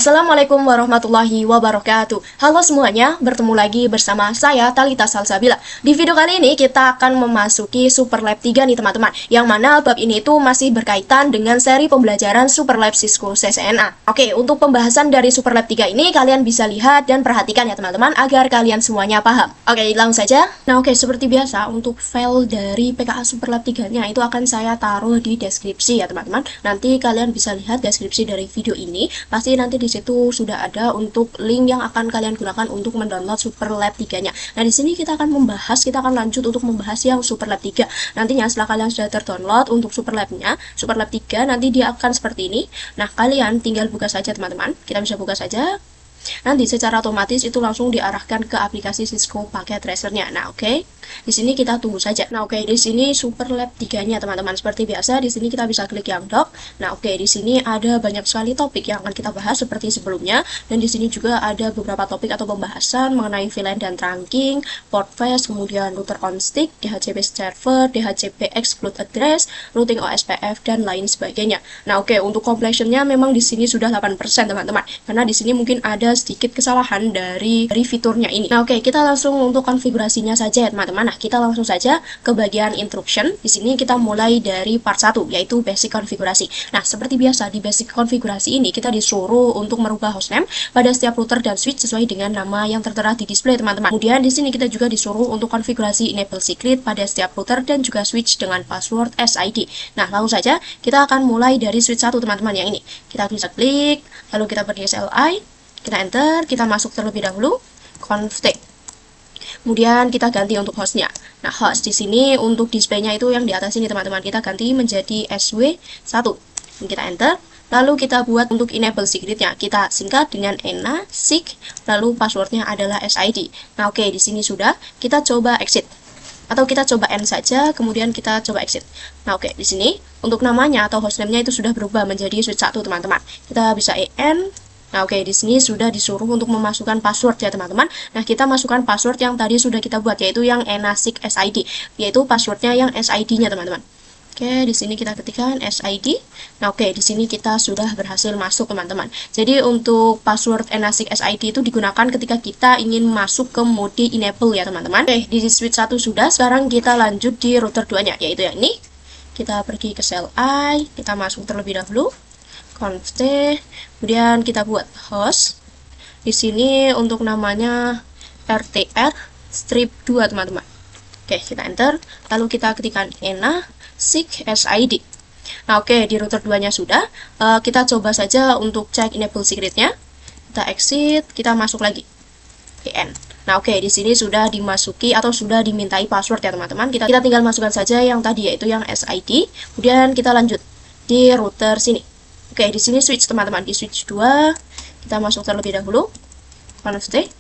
Assalamualaikum warahmatullahi wabarakatuh. Halo semuanya, bertemu lagi bersama saya Talita Salsabila. Di video kali ini kita akan memasuki Super Lab 3 nih teman-teman, yang mana bab ini itu masih berkaitan dengan seri pembelajaran Super Lab Cisco CCNA. Oke, untuk pembahasan dari Super Lab 3 ini kalian bisa lihat dan perhatikan ya teman-teman, agar kalian semuanya paham. Oke, langsung saja. Nah oke, seperti biasa untuk file dari PKA Super Lab 3-nya itu akan saya taruh di deskripsi ya teman-teman. Nanti kalian bisa lihat deskripsi dari video ini, pasti nanti di situ sudah ada untuk link yang akan kalian gunakan untuk mendownload Super Lab 3-nya. Nah, di sini kita akan lanjut untuk membahas yang Super Lab 3. Nantinya setelah kalian sudah terdownload untuk Super Lab-nya, Super Lab 3 nanti dia akan seperti ini. Nah, kalian tinggal buka saja teman-teman. Kita bisa buka saja. Nanti secara otomatis itu langsung diarahkan ke aplikasi Cisco Packet Tracer-nya. Nah, oke. Di sini kita tunggu saja. Nah, oke, di sini Super Lab 3-nya teman-teman. Seperti biasa, di sini kita bisa klik yang dock. Nah, oke, di sini ada banyak sekali topik yang akan kita bahas seperti sebelumnya, dan di sini juga ada beberapa topik atau pembahasan mengenai VLAN dan trunking, port face, kemudian router on stick, DHCP server, DHCP exclude address, routing OSPF dan lain sebagainya. Nah, oke, untuk completion-nya memang di sini sudah 8% teman-teman. Karena di sini mungkin ada sedikit kesalahan dari fiturnya ini. Nah, oke, kita langsung untuk konfigurasinya saja ya teman-teman. Nah, kita langsung saja ke bagian instruction. Di sini kita mulai dari part 1, yaitu basic konfigurasi. Nah, seperti biasa di basic konfigurasi ini kita disuruh untuk merubah hostname pada setiap router dan switch sesuai dengan nama yang tertera di display teman-teman. Kemudian di sini kita juga disuruh untuk konfigurasi enable secret pada setiap router dan juga switch dengan password SID. Nah, langsung saja kita akan mulai dari switch 1 teman-teman yang ini. Kita bisa klik, lalu kita pergi CLI, kita enter, kita masuk terlebih dahulu config. Kemudian kita ganti untuk hostnya. Nah, host di sini untuk displaynya itu yang di atas ini teman-teman, kita ganti menjadi SW1. Kita enter, lalu kita buat untuk enable secretnya, kita singkat dengan ENA SIG, lalu passwordnya adalah SID. Nah, oke, di sini sudah. Kita coba exit, atau kita coba end saja, kemudian kita coba exit. Nah, oke, di sini untuk namanya atau hostname-nya itu sudah berubah menjadi switch 1 teman-teman. Kita bisa EN. Nah, oke, di sini sudah disuruh untuk memasukkan password ya teman-teman. Nah, kita masukkan password yang tadi sudah kita buat, yaitu yang ENASIG SID, yaitu passwordnya yang SID-nya teman-teman. Oke, di sini kita ketikkan SID. Nah, oke, di sini kita sudah berhasil masuk teman-teman. Jadi untuk password ENASIG SID itu digunakan ketika kita ingin masuk ke mode enable ya teman-teman. Oke, di switch 1 sudah. Sekarang kita lanjut di router 2-nya, yaitu yang ini. Kita pergi ke CLI, kita masuk terlebih dahulu config, kemudian kita buat host. Di sini untuk namanya RTR strip 2 teman-teman. Oke, kita enter, lalu kita ketikkan ENA SIG SID. Nah, oke, di router 2-nya sudah. Kita coba saja untuk cek enable secretnya. Kita exit, kita masuk lagi EN. Nah, oke, di sini sudah dimasuki atau sudah dimintai password ya teman-teman. Kita tinggal masukkan saja yang tadi, yaitu yang SID. Kemudian kita lanjut di router sini. Oke, di sini switch teman-teman, di switch 2 kita masuk terlebih dahulu config.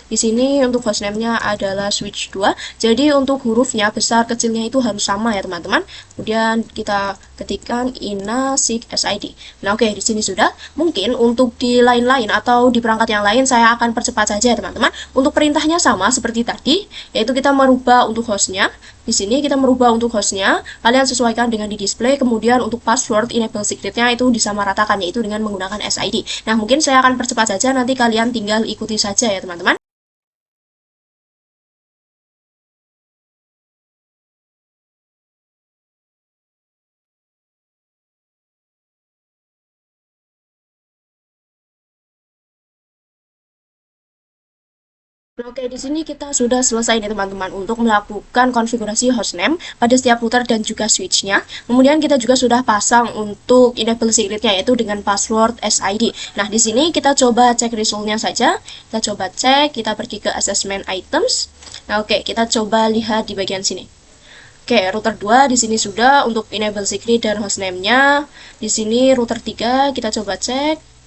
Di sini untuk hostname-nya adalah switch 2. Jadi untuk hurufnya besar kecilnya itu harus sama ya teman-teman. Kemudian kita ketikkan ENA SIG SID. Nah, oke, di sini sudah. Mungkin untuk di lain-lain atau di perangkat yang lain saya akan percepat saja ya teman-teman. Untuk perintahnya sama seperti tadi, yaitu kita merubah untuk hostnya. Di sini kita merubah untuk hostnya, kalian sesuaikan dengan di display. Kemudian untuk password enable secretnya itu disamaratakan, yaitu dengan menggunakan SID. Nah, mungkin saya akan percepat saja, nanti kalian tinggal ikuti saja ya teman-teman. Oke, di sini kita sudah selesai nih teman-teman untuk melakukan konfigurasi hostname pada setiap router dan juga switch-nya. Kemudian kita juga sudah pasang untuk enable secret-nya, yaitu dengan password SID. Nah, di sini kita coba cek result-nya saja. Kita coba cek, kita pergi ke assessment items. Nah, oke, kita coba lihat di bagian sini. Oke, router 2 di sini sudah untuk enable secret dan hostname-nya. Di sini router 3 kita coba cek.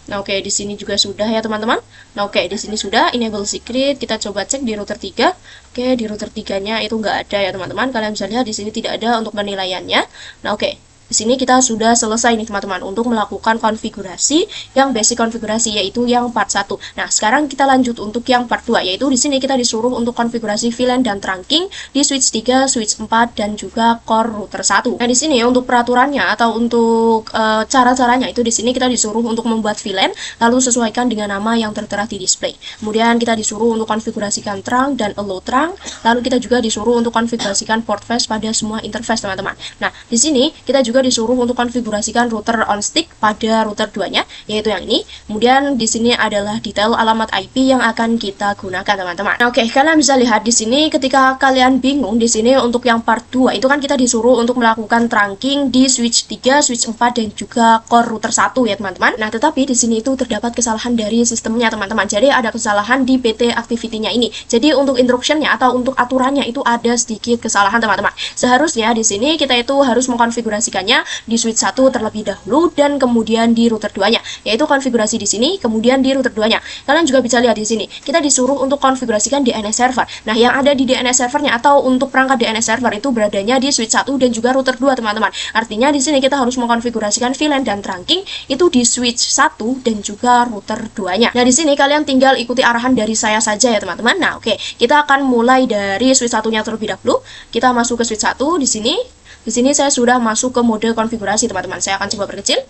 Nah, oke, di sini juga sudah ya teman-teman. Nah, oke, di sini sudah enable secret. Kita coba cek di router 3. Oke, di router 3-nya itu nggak ada ya teman-teman. Kalian bisa lihat di sini tidak ada untuk penilaiannya. Nah, oke. Di sini kita sudah selesai nih teman-teman untuk melakukan konfigurasi yang basic konfigurasi, yaitu yang part 1. Nah, sekarang kita lanjut untuk yang part 2, yaitu di sini kita disuruh untuk konfigurasi VLAN dan trunking di switch 3, switch 4 dan juga core router 1. Nah, di sini untuk peraturannya atau untuk cara-caranya itu di sini kita disuruh untuk membuat VLAN lalu sesuaikan dengan nama yang tertera di display. Kemudian kita disuruh untuk konfigurasikan trunk dan allow trunk, lalu kita juga disuruh untuk konfigurasikan port face pada semua interface teman-teman. Nah, di sini kita juga disuruh untuk konfigurasikan router on stick pada router 2-nya, yaitu yang ini. Kemudian di sini adalah detail alamat IP yang akan kita gunakan teman-teman. Nah, oke, kalian bisa lihat di sini ketika kalian bingung di sini untuk yang part 2 itu kan kita disuruh untuk melakukan trunking di switch 3, switch 4 dan juga core router 1 ya teman-teman. Nah, tetapi di sini itu terdapat kesalahan dari sistemnya teman-teman. Jadi ada kesalahan di PT activity-nya ini. Jadi untuk instruction-nya atau untuk aturannya itu ada sedikit kesalahan teman-teman. Seharusnya di sini kita itu harus mengkonfigurasikannya di switch 1 terlebih dahulu dan kemudian di router 2-nya, yaitu konfigurasi di sini kemudian di router 2-nya. Kalian juga bisa lihat di sini kita disuruh untuk konfigurasikan DNS server. Nah, yang ada di DNS servernya atau untuk perangkat DNS server itu beradanya di switch 1 dan juga router 2 teman-teman. Artinya di sini kita harus mengkonfigurasikan VLAN dan trunking itu di switch 1 dan juga router 2-nya. Nah, di sini kalian tinggal ikuti arahan dari saya saja ya teman-teman. Nah, oke, kita akan mulai dari switch 1-nya terlebih dahulu. Kita masuk ke switch 1 di sini. Di sini saya sudah masuk ke mode konfigurasi teman-teman. Saya akan coba perkecil.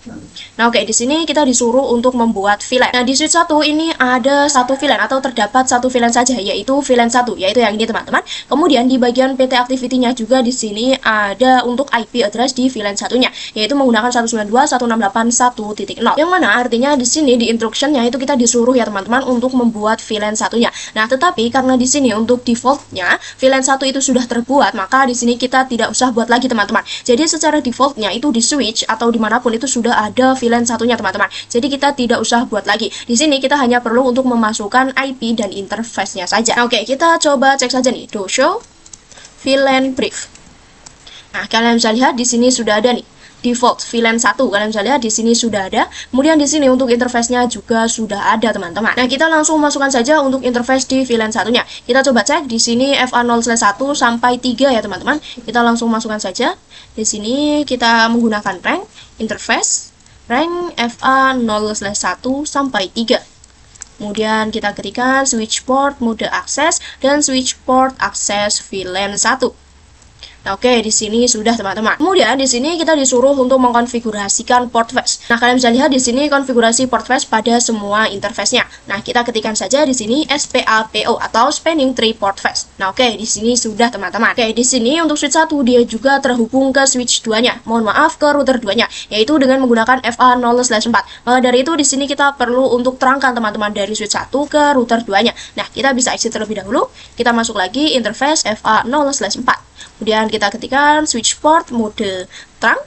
Nah, oke, di sini kita disuruh untuk membuat VLAN. Nah, di switch 1 ini ada satu VLAN atau terdapat satu VLAN saja, yaitu VLAN 1, yaitu yang ini teman-teman. Kemudian di bagian PT activity-nya juga di sini ada untuk IP address di VLAN 1-nya, yaitu menggunakan 192.168.1.0. Yang mana artinya di sini di instruction-nya itu kita disuruh ya teman-teman untuk membuat VLAN 1-nya. Nah, tetapi karena di sini untuk default-nya VLAN 1 itu sudah terbuat, maka di sini kita tidak usah buat lagi teman-teman. Jadi secara defaultnya itu di switch atau dimanapun itu sudah ada VLAN 1-nya teman-teman. Jadi kita tidak usah buat lagi. Di sini kita hanya perlu untuk memasukkan IP dan interface-nya saja. Nah, oke, kita coba cek saja nih. Do show VLAN brief. Nah, kalian bisa lihat di sini sudah ada nih default VLAN 1. Kalian bisa lihat di sini sudah ada. Kemudian di sini untuk interface-nya juga sudah ada teman-teman. Nah, kita langsung masukkan saja untuk interface di VLAN 1-nya. Kita coba cek di sini FA0/1 sampai 3 ya teman-teman. Kita langsung masukkan saja. Di sini kita menggunakan rank interface rank FA0/1 sampai 3. Kemudian kita ketikkan switch port mode akses dan switch port akses VLAN 1. Nah, oke, di sini sudah teman-teman. Kemudian di sini kita disuruh untuk mengkonfigurasikan port face. Nah, kalian bisa lihat di sini konfigurasi port face pada semua interface-nya. Nah, kita ketikkan saja di sini SPAPO atau spanning tree port face. Nah, oke, di sini sudah teman-teman. Oke, di sini untuk switch 1 dia juga terhubung ke switch 2-nya. Mohon maaf, ke router 2-nya, yaitu dengan menggunakan FA0/4. Maka dari itu di sini kita perlu untuk terangkan teman-teman dari switch 1 ke router 2-nya. Nah, kita bisa exit terlebih dahulu. Kita masuk lagi interface FA0/4. Kemudian kita ketikkan switch port mode trunk.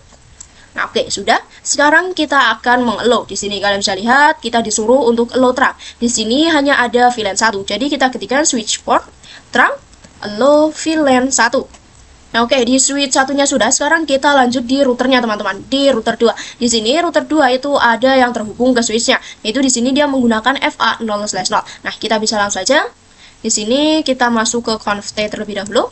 Nah, oke, sudah. Sekarang kita akan meng-allow. Di sini kalian bisa lihat kita disuruh untuk allow trunk. Di sini hanya ada VLAN 1. Jadi kita ketikkan switch port trunk allow VLAN 1. Nah, oke, di switch 1-nya sudah. Sekarang kita lanjut di routernya teman-teman, di router 2. Di sini router 2 itu ada yang terhubung ke switch-nya. Yaitu di sini dia menggunakan FA0/0. Nah, kita bisa langsung saja. Di sini kita masuk ke conft terlebih dahulu.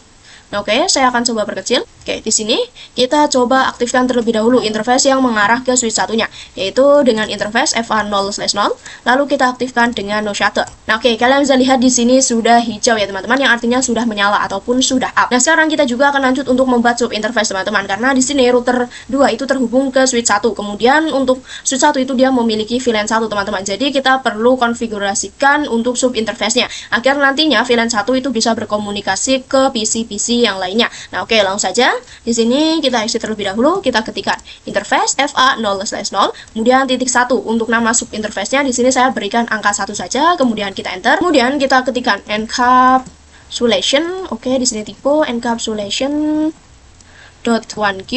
Nah, oke, saya akan coba perkecil. Oke, di sini kita coba aktifkan terlebih dahulu interface yang mengarah ke switch 1-nya, yaitu dengan interface FA0/0, lalu kita aktifkan dengan no shutter. Nah, oke, kalian bisa lihat di sini sudah hijau ya teman-teman, yang artinya sudah menyala ataupun sudah up. Nah, sekarang kita juga akan lanjut untuk membuat sub interface teman-teman, karena di sini router 2 itu terhubung ke switch 1. Kemudian untuk switch 1 itu dia memiliki VLAN 1 teman-teman. Jadi kita perlu konfigurasikan untuk sub interface-nya agar nantinya VLAN 1 itu bisa berkomunikasi ke PC-PC yang lainnya. Nah, oke, langsung saja. Di sini kita exit terlebih dahulu, kita ketikkan interface FA0/0, kemudian titik 1 untuk nama sub interface-nya. Di sini saya berikan angka 1 saja, kemudian kita enter. Kemudian kita ketikkan encapsulation. Oke, di sini tipe encapsulation.1q.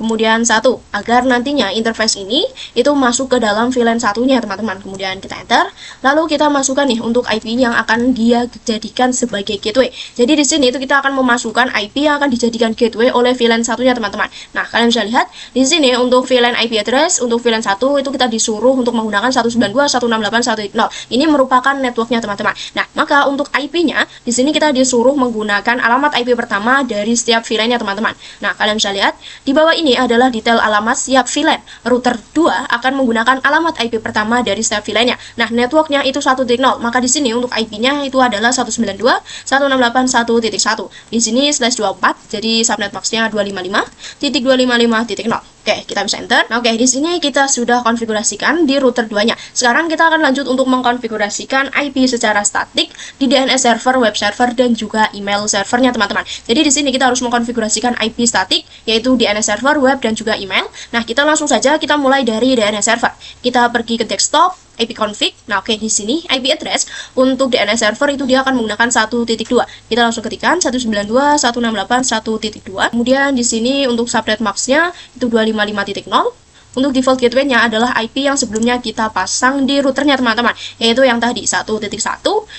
Kemudian 1, agar nantinya interface ini itu masuk ke dalam VLAN 1-nya teman-teman. Kemudian kita enter, lalu kita masukkan nih untuk IP yang akan dia jadikan sebagai gateway. Jadi di sini itu kita akan memasukkan IP yang akan dijadikan gateway oleh VLAN 1-nya teman-teman. Nah, kalian bisa lihat di sini untuk VLAN IP address untuk VLAN 1 itu kita disuruh untuk menggunakan 192.168.1.0. Ini merupakan networknya teman-teman. Nah, maka untuk IP-nya di sini kita disuruh menggunakan alamat IP pertama dari setiap VLAN-nya teman-teman. Nah, kalian bisa lihat di bawah ini adalah detail alamat setiap VLAN. Router 2 akan menggunakan alamat IP pertama dari setiap VLAN-nya. Nah, networknya itu 1.0, maka di sini untuk IP-nya itu adalah 192.168.1.1. Di sini /24, jadi subnet max-nya 255.255.0. Oke, kita bisa enter. Nah, oke, di sini kita sudah konfigurasikan di router 2-nya. Sekarang kita akan lanjut untuk mengkonfigurasikan IP secara statik di DNS server, web server, dan juga email servernya, teman-teman. Jadi di sini kita harus mengkonfigurasikan IP statik, yaitu DNS server, web, dan juga email. Nah, kita langsung saja kita mulai dari DNS server. Kita pergi ke desktop, IP config. Nah, oke, di sini IP address untuk DNS server itu dia akan menggunakan 1.2. Kita langsung ketikkan 192.168.1.2. Kemudian di sini untuk subnet max-nya itu 255.0. Untuk default gateway-nya adalah IP yang sebelumnya kita pasang di routernya, teman-teman, yaitu yang tadi 1.1.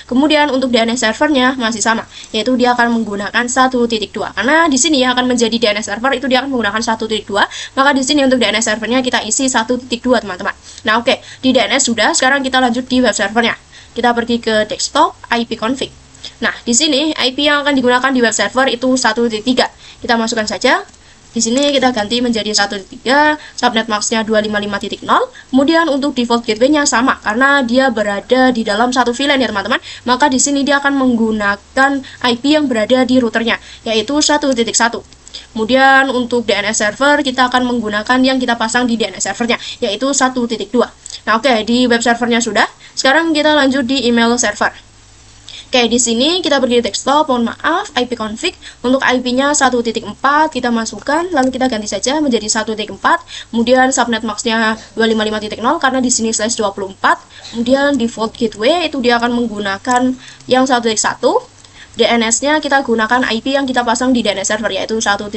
Kemudian untuk DNS servernya masih sama, yaitu dia akan menggunakan 1.2. Karena di sini akan menjadi DNS server itu dia akan menggunakan 1.2, maka di sini untuk DNS servernya kita isi 1.2, teman-teman. Nah, oke, di DNS sudah, sekarang kita lanjut di web servernya. Kita pergi ke desktop, IP config. Nah, di sini IP yang akan digunakan di web server itu 1.3. Kita masukkan saja. Di sini kita ganti menjadi 1.3, subnet max-nya 255.0. Kemudian untuk default gateway-nya sama karena dia berada di dalam satu VLAN ya, teman-teman. Maka di sini dia akan menggunakan IP yang berada di routernya, yaitu 1.1. Kemudian untuk DNS server kita akan menggunakan yang kita pasang di DNS servernya, yaitu 1.2. Nah, oke, di web servernya sudah. Sekarang kita lanjut di email server. Oke, di sini kita pergi di desktop, mohon maaf, IP config. Untuk IP-nya 1.4 kita masukkan, lalu kita ganti saja menjadi 1.4. Kemudian subnet max-nya 255.0 karena di sini /24. Kemudian default gateway itu dia akan menggunakan yang 1.1. DNS-nya kita gunakan IP yang kita pasang di DNS server, yaitu 1.2.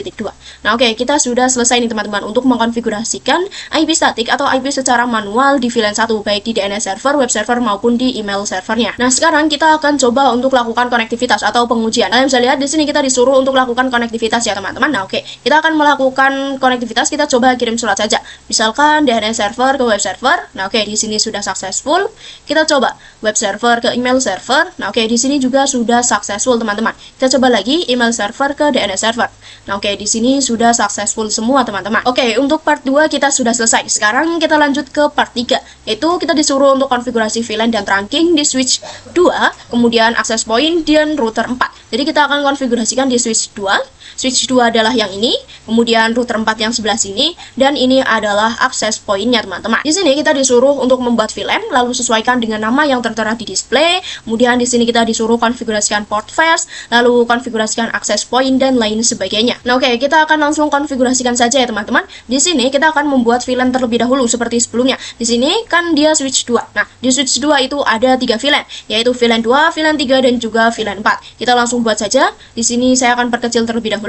Nah, oke, kita sudah selesai nih, teman-teman, untuk mengkonfigurasikan IP statik atau IP secara manual di VLAN 1, baik di DNS server, web server, maupun di email servernya. Nah, sekarang kita akan coba untuk lakukan konektivitas atau pengujian. Kalian bisa lihat di sini kita disuruh untuk lakukan konektivitas ya, teman-teman. Nah, oke, kita akan melakukan konektivitas, kita coba kirim surat saja. Misalkan DNS server ke web server. Nah, oke, di sini sudah successful. Kita coba web server ke email server. Nah, oke, di sini juga sudah successful, teman-teman. Kita coba lagi email server ke DNS server. Nah, oke, di sini sudah successful semua, teman-teman. Oke, untuk part 2 kita sudah selesai. Sekarang kita lanjut ke part 3, yaitu kita disuruh untuk konfigurasi VLAN dan trunking di switch 2, kemudian access point dan router 4. Jadi kita akan konfigurasikan di switch 2. Switch 2 adalah yang ini, kemudian router 4 yang sebelah sini, dan ini adalah access point-nya, teman-teman. Di sini kita disuruh untuk membuat VLAN, lalu sesuaikan dengan nama yang tertera di display. Kemudian di sini kita disuruh konfigurasikan port fast, lalu konfigurasikan access point, dan lain sebagainya. Nah, oke, kita akan langsung konfigurasikan saja ya, teman-teman. Di sini kita akan membuat VLAN terlebih dahulu seperti sebelumnya. Di sini kan dia switch 2. Nah, di switch 2 itu ada 3 VLAN, yaitu VLAN 2, VLAN 3, dan juga VLAN 4. Kita langsung buat saja. Di sini saya akan perkecil terlebih dahulu.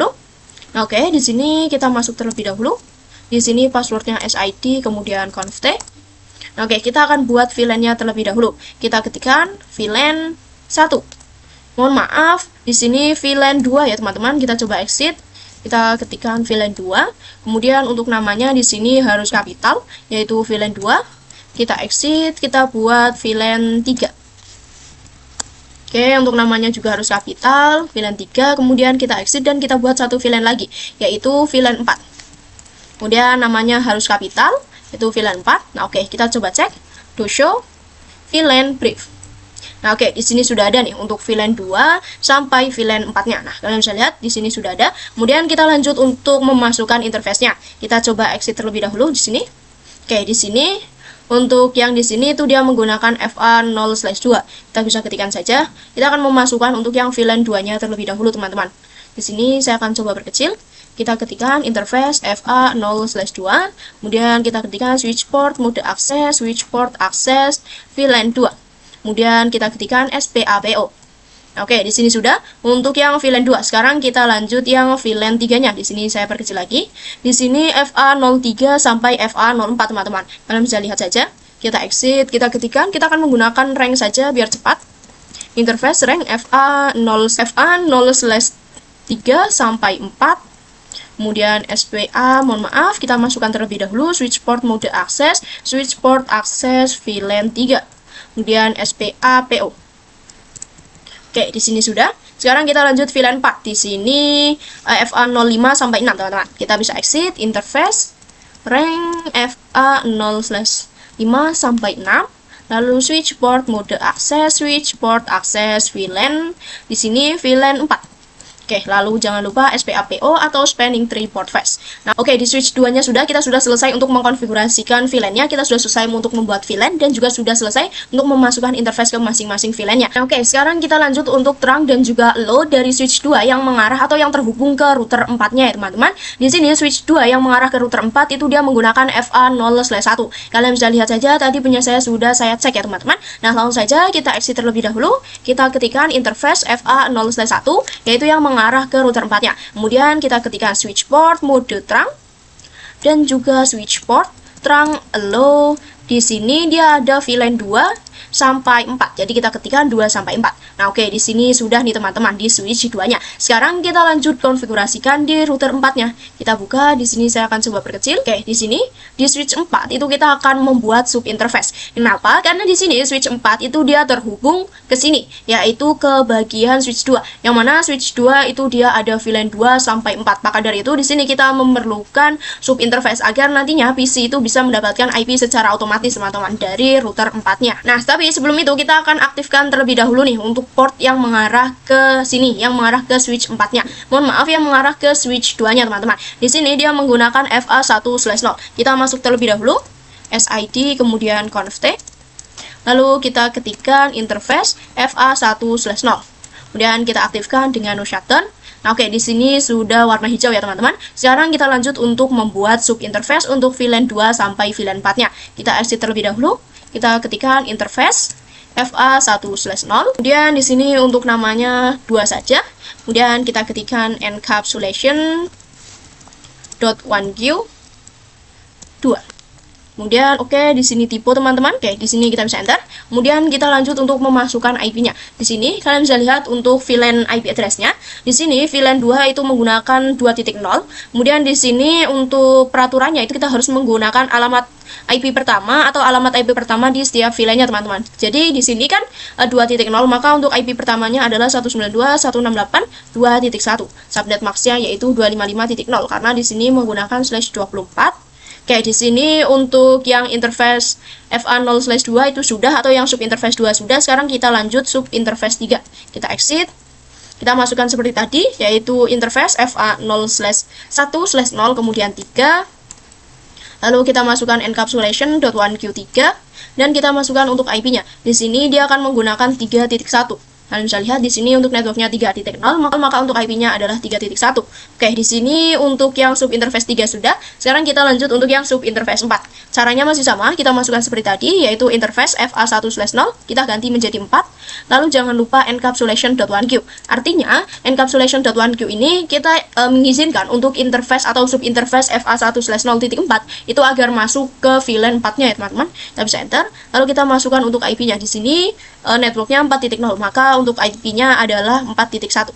Nah, oke, di sini kita masuk terlebih dahulu. Di sini passwordnya SID, kemudian conft. Nah, oke, kita akan buat VLAN-nya terlebih dahulu. Kita ketikkan VLAN 1. Mohon maaf, di sini VLAN 2 ya, teman-teman. Kita coba exit. Kita ketikkan VLAN 2. Kemudian untuk namanya di sini harus kapital, yaitu VLAN 2. Kita exit, kita buat VLAN 3. Oke, untuk namanya juga harus kapital, VLAN 3, kemudian kita exit dan kita buat satu VLAN lagi, yaitu VLAN 4. Kemudian namanya harus kapital, yaitu VLAN 4. Nah, oke, kita coba cek, do show, VLAN brief. Nah, oke, di sini sudah ada nih untuk VLAN 2 sampai VLAN 4-nya. Nah, kalian bisa lihat di sini sudah ada. Kemudian kita lanjut untuk memasukkan interface-nya. Kita coba exit terlebih dahulu di sini. Oke, di sini untuk yang di sini itu dia menggunakan FA0/2. Kita bisa ketikkan saja. Kita akan memasukkan untuk yang VLAN 2-nya terlebih dahulu, teman-teman. Di sini saya akan coba perkecil. Kita ketikkan interface FA0/2. Kemudian kita ketikkan switch port, mode akses, switch port akses, VLAN 2. Kemudian kita ketikkan SPAPO. Oke, di sini sudah untuk yang VLAN 2. Sekarang kita lanjut yang VLAN 3-nya. Di sini saya perkecil lagi. Di sini FA03 sampai FA04, teman-teman. Kalian bisa lihat saja. Kita exit, kita ketikkan, kita akan menggunakan rank saja biar cepat. Interface rank FA0/3 sampai 4. Kemudian SPA, mohon maaf, kita masukkan terlebih dahulu switch port mode akses, switch port akses VLAN 3. Kemudian SPAPO. Oke, di sini sudah. Sekarang kita lanjut VLAN 4. Di sini FA05 sampai 6, teman-teman. Kita bisa exit interface rank FA0/5 sampai 6. Lalu switch port mode akses, switch port akses VLAN. Di sini VLAN 4. Oke, lalu jangan lupa SPAPO atau Spanning Tree Port Face. Nah, oke, di switch 2-nya kita sudah selesai untuk mengkonfigurasikan VLAN-nya, kita sudah selesai untuk membuat VLAN, dan juga sudah selesai untuk memasukkan interface ke masing-masing VLAN-nya. Nah, oke, sekarang kita lanjut untuk terang dan juga low dari switch 2 yang mengarah atau yang terhubung ke router 4-nya ya, teman-teman. Di sini switch 2 yang mengarah ke router 4 itu dia menggunakan FA0/1. Kalian bisa lihat saja, tadi punya saya sudah saya cek ya, teman-teman. Nah, langsung saja kita exit terlebih dahulu. Kita ketikkan interface FA0/1, yaitu yang mengarah ke router 4-nya. Kemudian kita ketikkan switch port mode terang dan juga switch port terang low. Di sini dia ada VLAN 2 sampai 4. Jadi kita ketikkan 2 sampai 4. Nah, oke, di sini sudah nih teman-teman di switch 2-nya. Sekarang kita lanjut konfigurasikan di router 4-nya. Kita buka, di sini saya akan coba perkecil. Oke, di sini di switch 4 itu kita akan membuat sub interface. Kenapa? Karena di sini switch 4 itu dia terhubung ke sini, yaitu ke bagian switch 2. Yang mana switch 2 itu dia ada VLAN 2 sampai 4. Maka dari itu di sini kita memerlukan sub interface agar nantinya PC itu bisa mendapatkan IP secara otomatis, teman-teman, dari router 4-nya. Nah, tapi sebelum itu kita akan aktifkan terlebih dahulu nih untuk port yang mengarah ke sini, yang mengarah ke switch 4-nya. Mohon maaf, yang mengarah ke switch 2-nya, teman-teman. Di sini dia menggunakan FA1/0. Kita masuk terlebih dahulu, SID, kemudian conft. Lalu kita ketikkan interface FA1/0. Kemudian kita aktifkan dengan no shutdown. Nah, oke, di sini sudah warna hijau ya, teman-teman. Sekarang kita lanjut untuk membuat sub interface untuk VLAN 2 sampai VLAN 4-nya. Kita exit terlebih dahulu. Kita ketikkan interface FA1/0. Kemudian di sini untuk namanya 2 saja. Kemudian kita ketikkan encapsulation.1q 2. Kemudian oke, di sini tipe, teman-teman. Oke, di sini kita bisa enter. Kemudian kita lanjut untuk memasukkan IP-nya. Di sini kalian bisa lihat untuk VLAN IP address-nya. Di sini VLAN 2 itu menggunakan 2.0. Kemudian di sini untuk peraturannya itu kita harus menggunakan alamat IP pertama atau alamat IP pertama di setiap VLAN-nya, teman-teman. Jadi di sini kan 2.0, maka untuk IP pertamanya adalah 192.168.2.1. Subnet max-nya yaitu 255.0 karena di sini menggunakan /24. Oke, di sini untuk yang interface FA0/2 itu sudah, atau yang sub interface 2 sudah. Sekarang kita lanjut sub interface 3. Kita exit. Kita masukkan seperti tadi, yaitu interface FA0/1/0 kemudian 3. Lalu kita masukkan encapsulation.1q3 dan kita masukkan untuk IP-nya. Di sini dia akan menggunakan 3.1. Kalian bisa lihat di sini untuk networknya 3.0, maka untuk IP-nya adalah 3.1. Oke, di sini untuk yang sub interface 3 sudah. Sekarang kita lanjut untuk yang sub interface 4. Caranya masih sama, kita masukkan seperti tadi, yaitu interface FA1/0, kita ganti menjadi 4. Lalu jangan lupa encapsulation.1q. Artinya, encapsulation.1q ini kita mengizinkan untuk interface atau sub interface FA1/0.4 itu agar masuk ke VLAN 4-nya ya, teman-teman. Kita bisa enter. Lalu kita masukkan untuk IP-nya. Di sini networknya 4.0, maka untuk IP-nya adalah 4.1.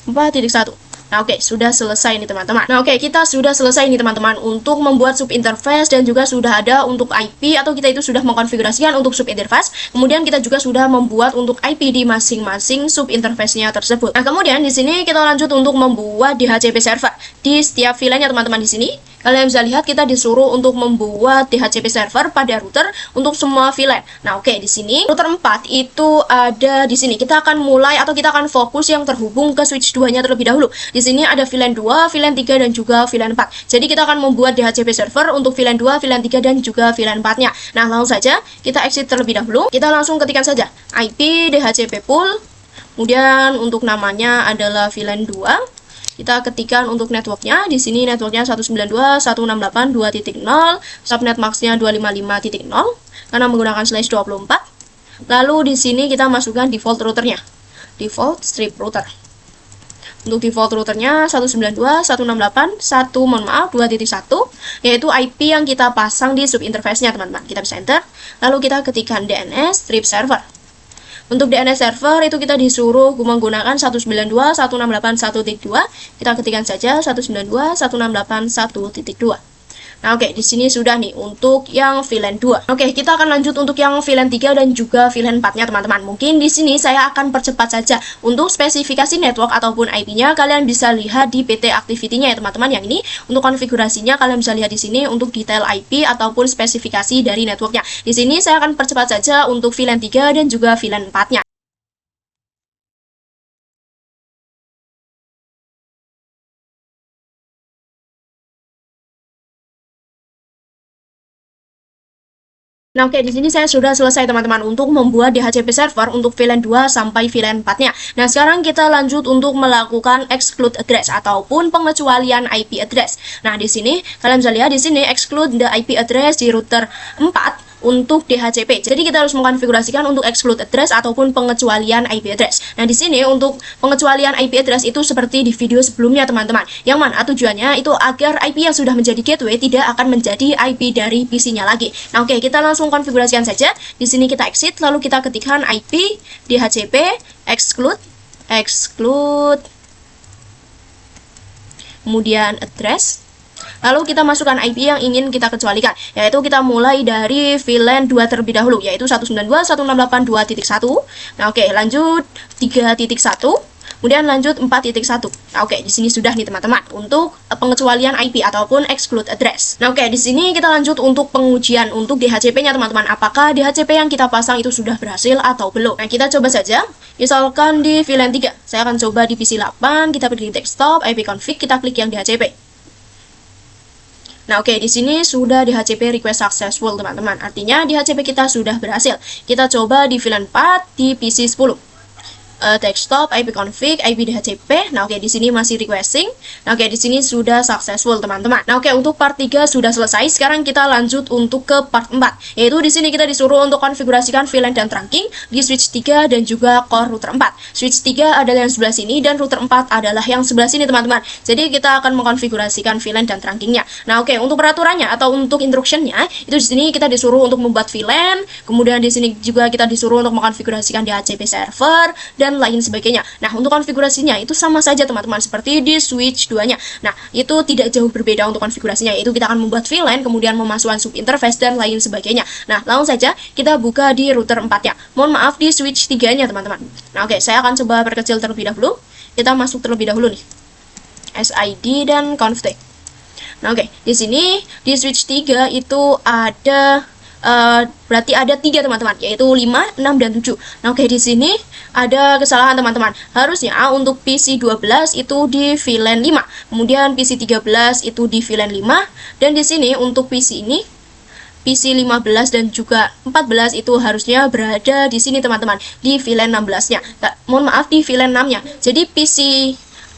4.1. Nah, oke, sudah selesai nih, teman-teman. Nah, oke, kita sudah selesai nih, teman-teman, untuk membuat sub interface dan juga sudah ada untuk IP, atau kita itu sudah mengkonfigurasikan untuk sub interface. Kemudian kita juga sudah membuat untuk IP di masing-masing sub interface-nya tersebut. Nah, kemudian di sini kita lanjut untuk membuat DHCP server di setiap VLAN-nya, teman-teman. Di sini kalian bisa lihat kita disuruh untuk membuat DHCP server pada router untuk semua VLAN. Nah, oke, di sini router 4 itu ada di sini. Kita akan mulai atau kita akan fokus yang terhubung ke switch 2-nya terlebih dahulu. Di sini ada VLAN 2, VLAN 3 dan juga VLAN 4. Jadi kita akan membuat DHCP server untuk VLAN 2, VLAN 3 dan juga VLAN 4-nya. Nah, langsung saja kita exit terlebih dahulu. Kita langsung ketikkan saja IP DHCP pool. Kemudian untuk namanya adalah VLAN 2. Kita ketikkan untuk networknya. Di sini networknya 192.168.2.0, subnet max-nya 255.0 karena menggunakan /24. Lalu di sini kita masukkan default routernya, default strip router. Untuk default routernya 192.168.1.2.1, yaitu IP yang kita pasang di sub interface-nya, teman-teman. Kita bisa enter. Lalu kita ketikkan DNS strip server. Untuk DNS server itu kita disuruh menggunakan 192.168.1.2. Kita ketikkan saja 192.168.1.2. Nah, oke, di sini sudah nih untuk yang VLAN 2. Oke, kita akan lanjut untuk yang VLAN 3 dan juga VLAN 4-nya, teman-teman. Mungkin di sini saya akan percepat saja. Untuk spesifikasi network ataupun IP-nya, kalian bisa lihat di PT Activity-nya ya, teman-teman. Yang ini untuk konfigurasinya kalian bisa lihat di sini untuk detail IP ataupun spesifikasi dari networknya. Di sini saya akan percepat saja untuk VLAN 3 dan juga VLAN 4-nya. Nah, oke, di sini saya sudah selesai, teman-teman, untuk membuat DHCP server untuk VLAN 2 sampai VLAN 4-nya. Nah, sekarang kita lanjut untuk melakukan exclude address ataupun pengecualian IP address. Nah, di sini kalian bisa lihat di sini exclude the IP address di router 4 untuk DHCP. Jadi kita harus mengkonfigurasikan untuk exclude address ataupun pengecualian IP address. Nah, di sini untuk pengecualian IP address itu seperti di video sebelumnya, teman-teman. Yang mana tujuannya itu agar IP yang sudah menjadi gateway tidak akan menjadi IP dari PC-nya lagi. Nah, oke, kita langsung konfigurasikan saja. Di sini kita exit, lalu kita ketikkan IP DHCP exclude kemudian address. Lalu kita masukkan IP yang ingin kita kecualikan, yaitu kita mulai dari VLAN 2 terlebih dahulu, yaitu 192.168.2.1. Nah, oke, lanjut 3.1, kemudian lanjut 4.1. Nah, oke, di sini sudah nih, teman-teman, untuk pengecualian IP ataupun exclude address. Nah, oke, di sini kita lanjut untuk pengujian untuk DHCP-nya, teman-teman. Apakah DHCP yang kita pasang itu sudah berhasil atau belum? Nah, kita coba saja. Misalkan di VLAN 3, saya akan coba di PC 8, kita pilih desktop, IP config, kita klik yang DHCP. Nah, oke, di sini sudah DHCP request successful, teman-teman. Artinya DHCP kita sudah berhasil. Kita coba di VLAN 4 di PC 10. Desktop, IP config, IP DHCP. Nah, oke, di sini masih requesting. Nah, oke, di sini sudah successful, teman-teman. Nah, oke, untuk part 3 sudah selesai. Sekarang kita lanjut untuk ke part 4. Yaitu di sini kita disuruh untuk konfigurasikan VLAN dan trunking di switch 3 dan juga core router 4. Switch 3 adalah yang sebelah sini dan router 4 adalah yang sebelah sini, teman-teman. Jadi kita akan mengkonfigurasikan VLAN dan trunkingnya. Nah, oke, untuk peraturannya atau untuk instructionnya itu di sini kita disuruh untuk membuat VLAN, kemudian di sini juga kita disuruh untuk mengkonfigurasikan DHCP server dan lain sebagainya. Nah, untuk konfigurasinya itu sama saja, teman-teman, seperti di switch 2-nya. Nah, itu tidak jauh berbeda untuk konfigurasinya, yaitu kita akan membuat VLAN, kemudian memasukkan sub interface dan lain sebagainya. Nah, langsung saja kita buka di router 4-nya. Mohon maaf di switch 3-nya, teman-teman. Nah, oke, saya akan coba perkecil terlebih dahulu. Kita masuk terlebih dahulu nih. SID dan config. Nah, oke, di sini di switch 3 itu ada berarti ada 3, teman-teman, yaitu 5, 6, dan 7. Nah, oke, di sini ada kesalahan, teman-teman. Harusnya untuk PC 12 itu di VLAN 5, kemudian PC 13 itu di VLAN 5, dan di sini untuk PC ini PC 15 dan juga 14 itu harusnya berada di sini, teman-teman, di VLAN 16-nya. Mohon maaf, di VLAN 6-nya. Jadi PC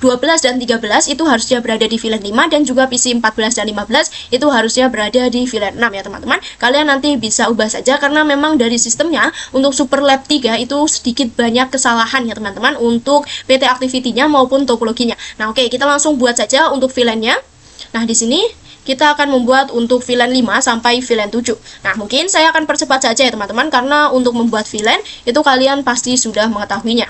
12 dan 13 itu harusnya berada di VLAN 5 dan juga PC 14 dan 15 itu harusnya berada di VLAN 6 ya, teman-teman. Kalian nanti bisa ubah saja karena memang dari sistemnya untuk SuperLab 3 itu sedikit banyak kesalahan ya, teman-teman, untuk PT Activity-nya maupun topologinya. Nah, oke, kita langsung buat saja untuk VLAN-nya. Nah, di sini kita akan membuat untuk VLAN 5 sampai VLAN 7. Nah, mungkin saya akan percepat saja ya, teman-teman, karena untuk membuat VLAN itu kalian pasti sudah mengetahuinya.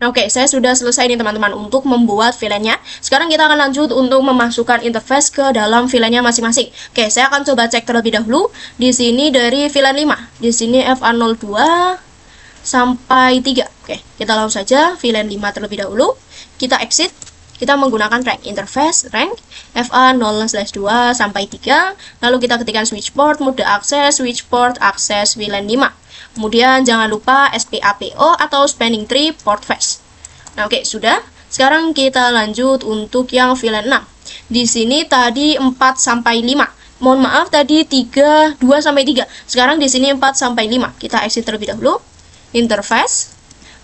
Oke, saya sudah selesai nih, teman-teman, untuk membuat VLAN-nya. Sekarang kita akan lanjut untuk memasukkan interface ke dalam VLAN-nya masing-masing. Oke, saya akan coba cek terlebih dahulu. Di sini dari VLAN 5. Di sini FA02 sampai 3. Oke, kita langsung saja VLAN 5 terlebih dahulu. Kita exit. Kita menggunakan rank interface, rank FA0/2 sampai 3. Lalu kita ketikkan switch port, mode akses, switch port, akses VLAN 5. Kemudian jangan lupa SPAPO atau spanning tree port face. Nah, oke, sudah. Sekarang kita lanjut untuk yang VLAN 6. Di sini tadi 4 sampai 5. Mohon maaf, tadi 2 sampai 3. Sekarang di sini 4 sampai 5. Kita exit terlebih dahulu. Interface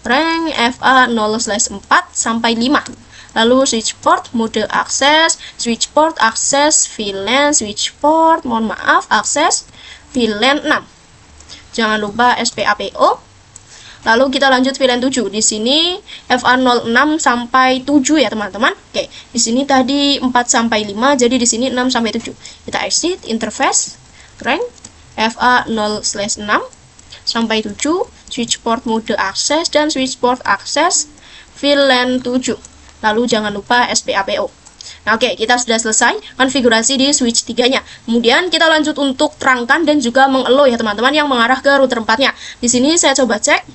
rank FA0/4 sampai 5. Lalu switch port, mode akses, switch port, akses VLAN, switch port, mohon maaf, akses VLAN 6. Jangan lupa SPAPO. Lalu kita lanjut VLAN 7. Di sini FA06 sampai 7 ya, teman-teman. Oke, di sini tadi 4 sampai 5, jadi di sini 6 sampai 7. Kita exit interface rank FA0/6 sampai 7, switch port mode akses dan switch port akses VLAN 7. Lalu jangan lupa SPAPO. Nah, oke, kita sudah selesai konfigurasi di switch 3-nya. Kemudian kita lanjut untuk terangkan dan juga mengelola ya teman-teman yang mengarah ke router 4-nya. Di sini saya coba cek.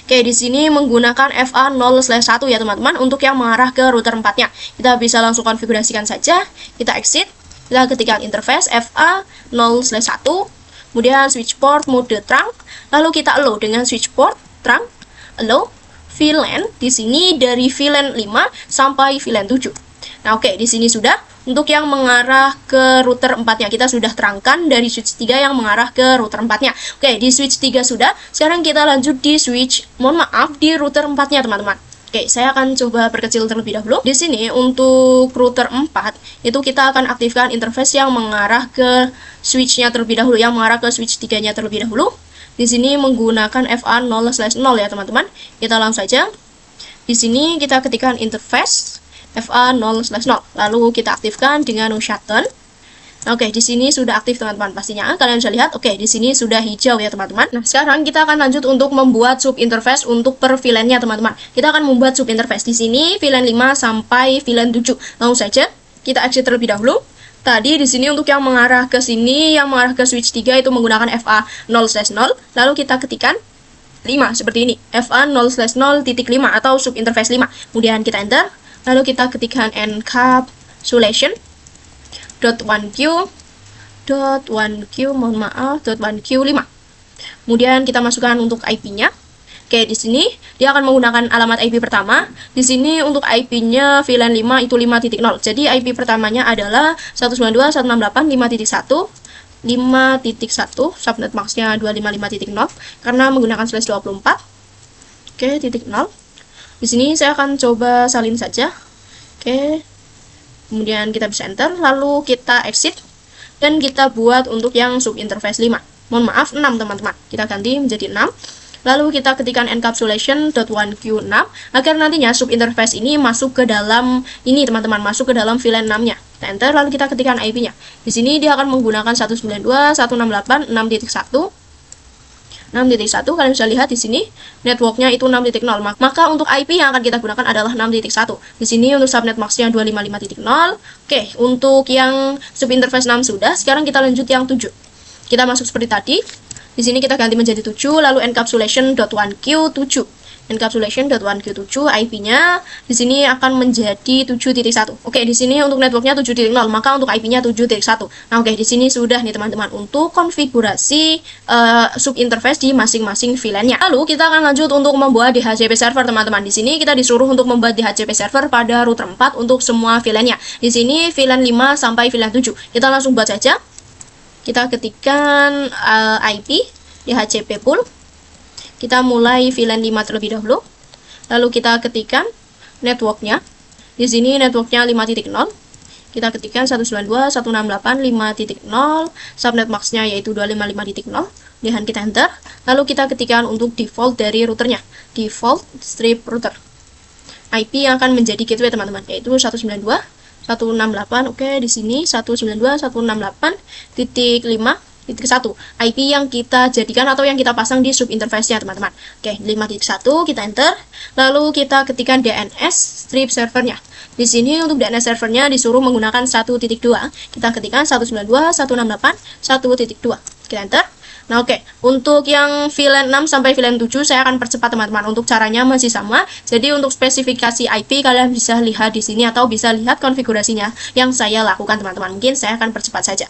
Oke, di sini menggunakan FA0/1 ya teman-teman untuk yang mengarah ke router 4-nya. Kita bisa langsung konfigurasikan saja. Kita exit, kita ketikkan interface FA0/1, kemudian switch port mode trunk, lalu kita allow dengan switch port trunk, allow VLAN di sini dari VLAN 5 sampai VLAN 7. Nah, oke, di sini sudah untuk yang mengarah ke router 4-nya. Kita sudah terangkan dari switch 3 yang mengarah ke router 4-nya. Oke, di switch 3 sudah. Sekarang kita lanjut di switch, di router 4-nya, teman-teman. Oke, saya akan coba perkecil terlebih dahulu. Di sini untuk router 4 itu kita akan aktifkan interface yang mengarah ke switch-nya terlebih dahulu, yang mengarah ke switch 3-nya terlebih dahulu. Di sini menggunakan FA0/0 ya, teman-teman. Kita langsung saja. Di sini kita ketikkan interface FA0/0, lalu kita aktifkan dengan no shutdown. Oke, di sini sudah aktif teman-teman pastinya. Kalian bisa lihat, oke, di sini sudah hijau ya teman-teman. Nah, sekarang kita akan lanjut untuk membuat sub interface untuk per VLAN-nya teman-teman. Kita akan membuat sub interface di sini VLAN 5 sampai VLAN 7. Langsung saja kita exit terlebih dahulu. Tadi di sini untuk yang mengarah ke sini, yang mengarah ke switch 3 itu menggunakan FA0/0, lalu kita ketikkan 5 seperti ini, FA0/0.5 atau sub interface 5. Kemudian kita enter. Lalu kita ketikkan encapsulation .1q, .1q5. Kemudian kita masukkan untuk IP-nya. Oke, di sini dia akan menggunakan alamat IP pertama. Di sini untuk IP-nya VLAN 5 itu 5.0. Jadi IP pertamanya adalah 192.168.5.1. 5.1 subnet max-nya 255.0 karena menggunakan /24. Oke, titik 0. Di sini saya akan coba salin saja. Oke. Kemudian kita bisa enter, lalu kita exit dan kita buat untuk yang sub interface 5. Mohon maaf 6 teman-teman. Kita ganti menjadi 6. Lalu kita ketikkan encapsulation.1q6 agar nantinya sub interface ini masuk ke dalam ini teman-teman, masuk ke dalam VLAN 6-nya. Kita enter, lalu kita ketikkan IP-nya. Di sini dia akan menggunakan 192.168.6.1. 6.1, kalian bisa lihat di sini networknya itu 6.0. Maka untuk IP yang akan kita gunakan adalah 6.1. Di sini untuk subnet max-nya 255.0. Oke, untuk yang sub interface 6 sudah. Sekarang kita lanjut yang 7. Kita masuk seperti tadi. Di sini kita ganti menjadi 7, lalu encapsulation.1q7. Encapsulation.1q7 IP-nya di sini akan menjadi 7.1. Oke, di sini untuk networknya 7.0, maka untuk IP-nya 7.1. Nah, oke, di sini sudah nih teman-teman untuk konfigurasi sub interface di masing-masing VLAN-nya. Lalu kita akan lanjut untuk membuat DHCP server teman-teman. Di sini kita disuruh untuk membuat DHCP server pada router 4 untuk semua VLAN-nya. Di sini VLAN 5 sampai VLAN 7. Kita langsung buat saja. Kita ketikkan IP DHCP pool. Kita mulai VLAN 5 terlebih dahulu. Lalu kita ketikkan networknya. Di sini networknya 5.0. Kita ketikkan 192.168.5.0. Subnet max-nya yaitu 255.0. Kemudian kita enter. Lalu kita ketikkan untuk default dari routernya. Default strip router. IP yang akan menjadi gateway teman-teman, yaitu 192.168. Oke, di sini 192.168.5.1 IP yang kita jadikan atau yang kita pasang di sub interface-nya teman-teman. Oke, 5.1 kita enter, lalu kita ketikkan DNS strip servernya. Di sini untuk DNS servernya disuruh menggunakan 1.2. Kita ketikkan 192.168.1.2. Kita enter. Nah, oke, untuk yang VLAN 6 sampai VLAN 7 saya akan percepat teman-teman. Untuk caranya masih sama. Jadi untuk spesifikasi IP kalian bisa lihat di sini atau bisa lihat konfigurasinya yang saya lakukan teman-teman. Mungkin saya akan percepat saja.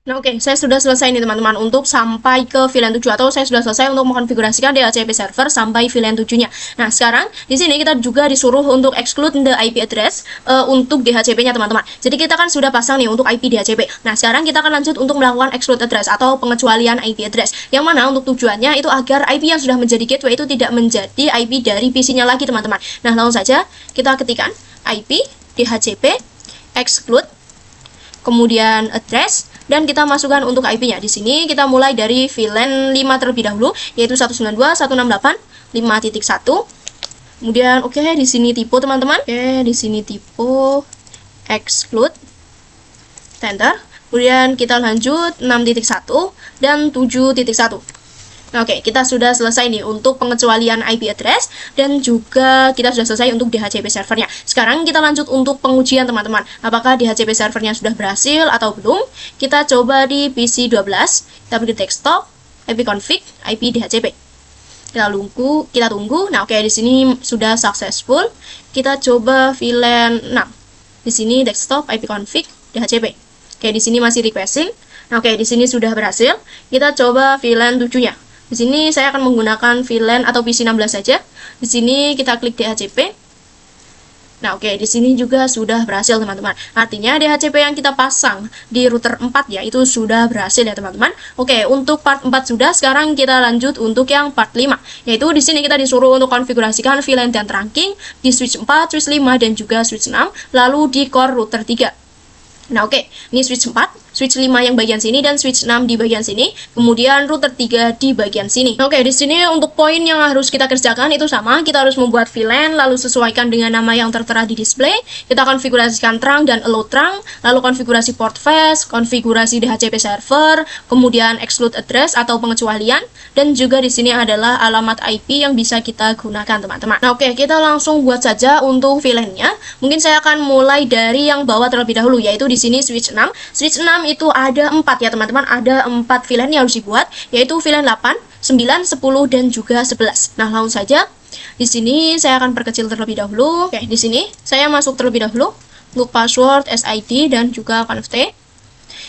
Nah, oke, saya sudah selesai nih teman-teman untuk sampai ke VLAN 7 atau saya sudah selesai untuk mengkonfigurasikan DHCP server sampai VLAN 7-nya. Nah, sekarang di sini kita juga disuruh untuk exclude the IP address untuk DHCP-nya teman-teman. Jadi kita kan sudah pasang nih untuk IP DHCP. Nah, sekarang kita akan lanjut untuk melakukan exclude address atau pengecualian IP address. Yang mana untuk tujuannya itu agar IP yang sudah menjadi gateway itu tidak menjadi IP dari PC-nya lagi teman-teman. Nah, langsung saja kita ketikkan IP DHCP exclude kemudian address dan kita masukkan untuk IP-nya. Di sini kita mulai dari VLAN 5 terlebih dahulu, yaitu 192.168.5.1. Kemudian oke, di sini tipe teman-teman. Oke, di sini tipe exclude enter. Kemudian kita lanjut 6.1 dan 7.1. Nah, oke, kita sudah selesai nih untuk pengecualian IP address dan juga kita sudah selesai untuk DHCP servernya. Sekarang kita lanjut untuk pengujian teman-teman. Apakah DHCP servernya sudah berhasil atau belum? Kita coba di PC 12, kita pilih desktop, ipconfig, IP DHCP. Kita tunggu. Nah, oke, di sini sudah successful. Kita coba VLAN 6. Di sini desktop, ipconfig, DHCP. Oke, di sini masih requesting. Nah, oke, di sini sudah berhasil. Kita coba VLAN 7-nya. Di sini saya akan menggunakan VLAN atau PC 16 saja. Di sini kita klik DHCP. Nah, oke, di sini juga sudah berhasil, teman-teman. Artinya DHCP yang kita pasang di router 4 ya, itu sudah berhasil ya, teman-teman. Oke, untuk part 4 sudah, sekarang kita lanjut untuk yang part 5. Yaitu di sini kita disuruh untuk konfigurasikan VLAN dan trunking di switch 4, switch 5, dan juga switch 6, lalu di core router 3. Nah, oke, ini switch 4, switch 5 yang bagian sini, dan switch 6 di bagian sini, kemudian router 3 di bagian sini. Oke, di sini untuk poin yang harus kita kerjakan itu sama, kita harus membuat VLAN, lalu sesuaikan dengan nama yang tertera di display, kita konfigurasikan trunk dan allow trunk, lalu konfigurasi port fetch, konfigurasi DHCP server, kemudian exclude address atau pengecualian, dan juga di sini adalah alamat IP yang bisa kita gunakan, teman-teman. Nah, oke, kita langsung buat saja untuk VLAN-nya. Mungkin saya akan mulai dari yang bawah terlebih dahulu, yaitu di sini switch 6. Switch 6 itu ada 4 ya, teman-teman. Ada 4 VLAN yang harus dibuat, yaitu VLAN 8, 9, 10, dan juga 11. Nah, langsung saja. Di sini saya akan perkecil terlebih dahulu. Oke, di sini saya masuk terlebih dahulu untuk password, SID, dan juga conft.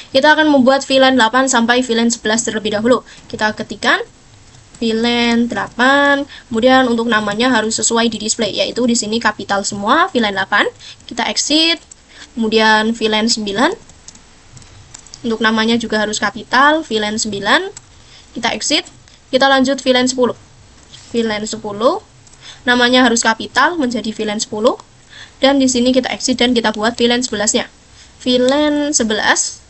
Kita akan membuat VLAN 8 sampai VLAN 11 terlebih dahulu. Kita ketikkan VLAN 8, kemudian untuk namanya harus sesuai di display, yaitu di sini kapital semua, VLAN 8. Kita exit, kemudian VLAN 9. Untuk namanya juga harus kapital, VLAN 9. Kita exit, kita lanjut VLAN 10. VLAN 10, namanya harus kapital menjadi VLAN 10. Dan di sini kita exit dan kita buat VLAN 11-nya. VLAN 11.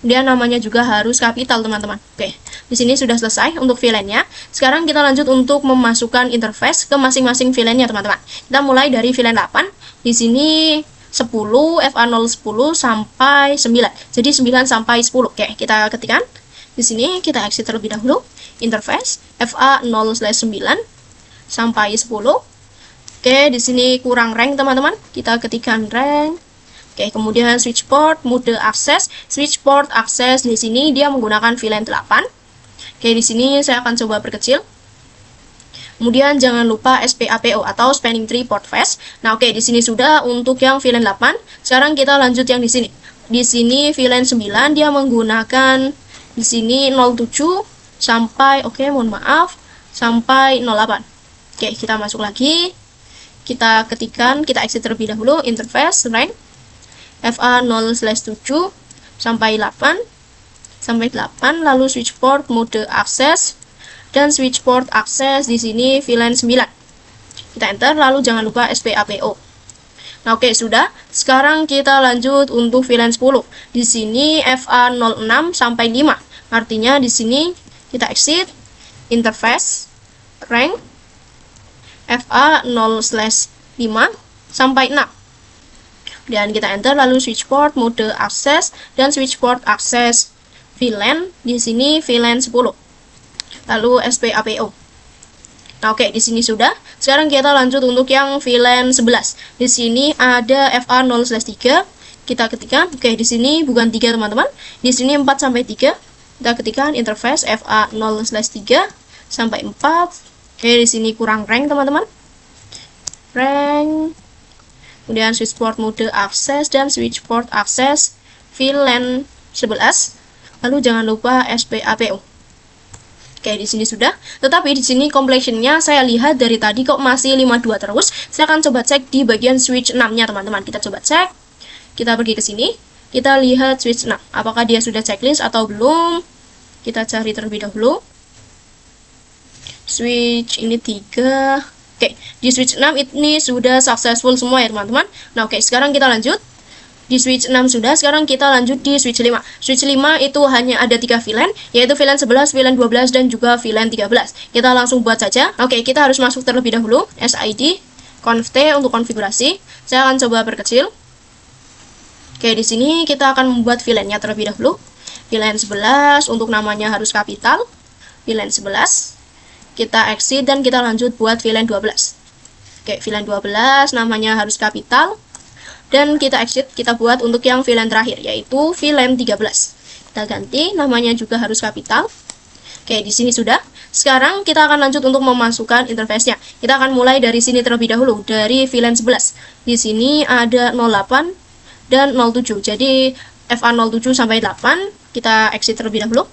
Kemudian namanya juga harus kapital, teman-teman. Oke, di sini sudah selesai untuk VLAN-nya. Sekarang kita lanjut untuk memasukkan interface ke masing-masing VLAN-nya, teman-teman. Kita mulai dari VLAN 8. Di sini 10, FA010 sampai 9. Jadi 9 sampai 10. Oke, kita ketikkan. Di sini kita exit terlebih dahulu. Interface FA0/9 sampai 10. Oke, di sini kurang rank, teman-teman. Kita ketikkan rank. Oke, kemudian switch port, mode akses, switch port akses di sini dia menggunakan VLAN 8. Oke, di sini saya akan coba perkecil. Kemudian jangan lupa SPAPO atau spanning tree port fetch. Nah, oke, di sini sudah untuk yang VLAN 8. Sekarang kita lanjut yang di sini. Di sini VLAN 9 dia menggunakan di sini 07 sampai sampai 08. Oke, kita masuk lagi. Kita ketikkan, kita exit terlebih dahulu interface rank FA0/7 sampai 8 lalu switch port mode akses dan switch port akses di sini VLAN 9. Kita enter, lalu jangan lupa SPAPO. Nah, oke, sudah. Sekarang kita lanjut untuk VLAN 10. Di sini FA06 sampai 5. Artinya di sini kita exit interface rank FA0/5 sampai 6. Dan kita enter, lalu switch port mode akses dan switch port akses VLAN di sini VLAN 10. Lalu SPAPO. Nah, oke, di sini sudah. Sekarang kita lanjut untuk yang VLAN 11. Di sini ada FA0/3. Kita ketikkan. Oke, di sini bukan 3, teman-teman. Di sini 4 sampai 3. Kita ketikkan interface FA0/3 sampai 4. Oke, di sini kurang rank, teman-teman. Rank. Kemudian switch port mode akses dan switch port akses VLAN 11. Lalu jangan lupa SPAPO. Oke, di sini sudah. Tetapi di sini completion-nya saya lihat dari tadi kok masih 52 terus. Saya akan coba cek di bagian switch 6-nya, teman-teman. Kita coba cek. Kita pergi ke sini. Kita lihat switch 6. Apakah dia sudah checklist atau belum? Kita cari terlebih dahulu. Switch ini 3. Oke, di switch 6 ini sudah successful semua ya, teman-teman. Nah, oke, sekarang kita lanjut. Di switch 6 sudah, sekarang kita lanjut di switch 5. Switch 5 itu hanya ada 3 VLAN, yaitu VLAN 11, VLAN 12, dan juga VLAN 13. Kita langsung buat saja. Oke, kita harus masuk terlebih dahulu. SID, conft untuk konfigurasi. Saya akan coba perkecil. Oke, di sini kita akan membuat VLAN-nya terlebih dahulu. VLAN 11 untuk namanya harus kapital. VLAN 11. Kita exit dan kita lanjut buat VLAN 12. Oke, VLAN 12 namanya harus kapital. Dan kita exit, kita buat untuk yang VLAN terakhir, yaitu VLAN 13. Kita ganti, namanya juga harus kapital. Oke, di sini sudah. Sekarang kita akan lanjut untuk memasukkan interface-nya. Kita akan mulai dari sini terlebih dahulu, dari VLAN 11. Di sini ada 08 dan 07. Jadi FA07 sampai 8, kita exit terlebih dahulu.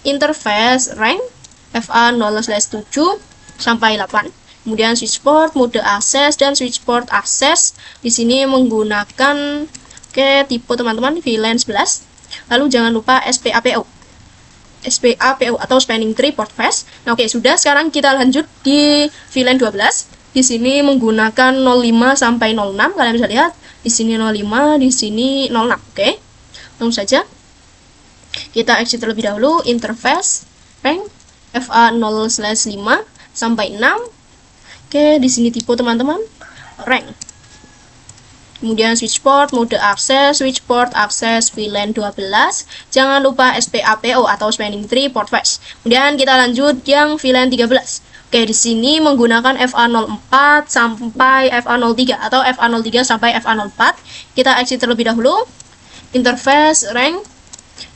Interface rank FA0/7 sampai 8. Kemudian switch port, mode akses, dan switch port akses. Di sini menggunakan tipe teman-teman VLAN 11. Lalu jangan lupa SPAPO. SPAPO atau spanning tree port fast. Nah, oke, sudah. Sekarang kita lanjut di VLAN 12. Di sini menggunakan 05 sampai 06. Kalian bisa lihat di sini 05, di sini 06. Oke. Langsung saja kita exit terlebih dahulu. Interface rank FA0/5 sampai 6. Oke, di sini tipe teman-teman rank. Kemudian switch port, mode akses, switch port akses VLAN 12. Jangan lupa SPAPO atau spanning tree port fast. Kemudian kita lanjut yang VLAN 13. Oke, di sini menggunakan FA04 sampai FA03 atau FA03 sampai FA04. Kita exit terlebih dahulu. Interface rank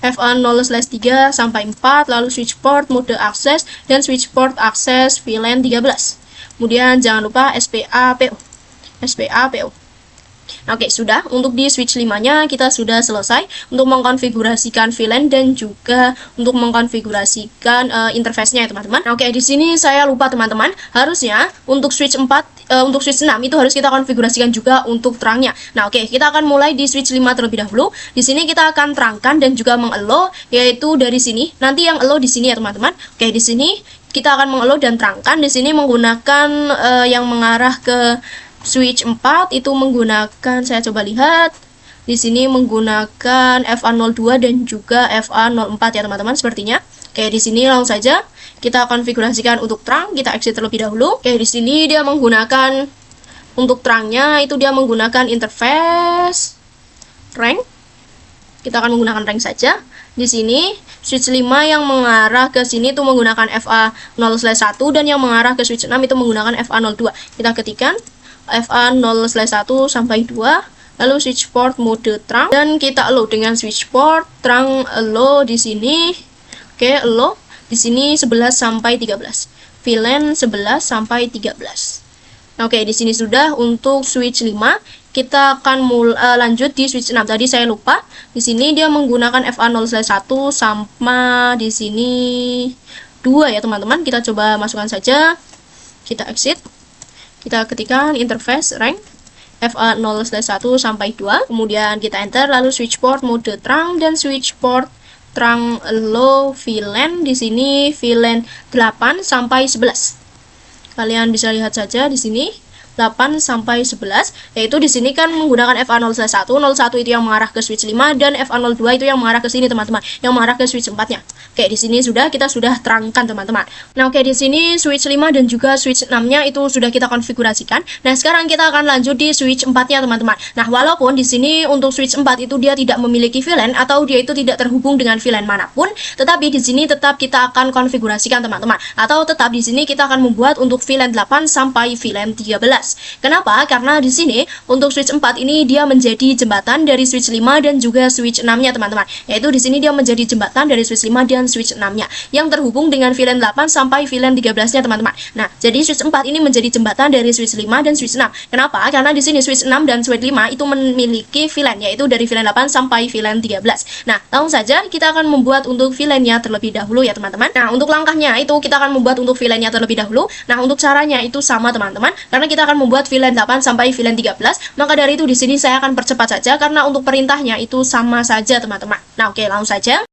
FA0/3 sampai 4, lalu switch port, mode akses, dan switch port akses VLAN 13. Kemudian jangan lupa SPAPO. SPAPO. Oke, sudah. Untuk di switch 5-nya kita sudah selesai untuk mengkonfigurasikan VLAN dan juga untuk mengkonfigurasikan interface-nya ya, teman-teman. Oke, di sini saya lupa teman-teman. Harusnya untuk switch 4 untuk switch 6 itu harus kita konfigurasikan juga untuk terangnya. Nah, oke, kita akan mulai di switch 5 terlebih dahulu. Di sini kita akan terangkan dan juga meng-allow, yaitu dari sini. Nanti yang allow di sini ya, teman-teman. Oke, di sini kita akan meng-allow dan terangkan. Di sini menggunakan yang mengarah ke switch 4 itu menggunakan, saya coba lihat. Di sini menggunakan FA02 dan juga FA04 ya, teman-teman, sepertinya. Oke, di sini langsung saja kita konfigurasikan untuk terang. Kita exit terlebih dahulu. Oke, di sini dia menggunakan untuk terangnya itu dia menggunakan interface rank. Kita akan menggunakan rank saja. Di sini switch 5 yang mengarah ke sini itu menggunakan FA0/1 dan yang mengarah ke switch 6 itu menggunakan FA02. Kita ketikkan FA0/1 sampai 2, lalu switch port mode terang dan kita allow dengan switch port terang allow di sini. Oke, allow di sini 11 sampai 13. VLAN 11 sampai 13. Oke, di sini sudah untuk switch 5. Kita akan lanjut di switch 6. Tadi saya lupa. Di sini dia menggunakan FA0/1 sama di sini 2 ya, teman-teman. Kita coba masukkan saja. Kita exit. Kita ketikkan interface rank FA0/1 sampai 2. Kemudian kita enter, lalu switch port mode terang dan switch port terang low VLAN. Di sini VLAN 8 sampai 11. Kalian bisa lihat saja di sini 8 sampai 11, yaitu di sini kan menggunakan FA0/1. 01 itu yang mengarah ke switch 5 dan FA02 itu yang mengarah ke sini, teman-teman, yang mengarah ke switch 4-nya. Oke, di sini kita sudah terangkan, teman-teman. Nah, oke, di sini switch 5 dan juga switch 6-nya itu sudah kita konfigurasikan. Nah, sekarang kita akan lanjut di switch 4-nya, teman-teman. Nah, walaupun di sini untuk switch 4 itu dia tidak memiliki VLAN atau dia itu tidak terhubung dengan VLAN manapun, tetapi di sini tetap kita akan konfigurasikan, teman-teman. Atau tetap di sini kita akan membuat untuk VLAN 8 sampai VLAN 13. Kenapa? Karena di sini untuk switch 4 ini dia menjadi jembatan dari switch 5 dan juga switch 6-nya, teman-teman. Yaitu di sini dia menjadi jembatan dari switch 5 dan switch 6-nya yang terhubung dengan VLAN 8 sampai VLAN 13-nya, teman-teman. Nah, jadi switch 4 ini menjadi jembatan dari switch 5 dan switch 6. Kenapa? Karena di sini switch 6 dan switch 5 itu memiliki VLAN, yaitu dari VLAN 8 sampai VLAN 13. Nah, langsung saja kita akan membuat untuk VLAN-nya terlebih dahulu ya, teman-teman. Nah, untuk langkahnya itu kita akan membuat untuk VLAN-nya terlebih dahulu. Nah, untuk caranya itu sama, teman-teman. Karena kita akan membuat VLAN 8 sampai VLAN 13, maka dari itu di sini saya akan percepat saja karena untuk perintahnya itu sama saja, teman-teman. Nah, oke, langsung saja.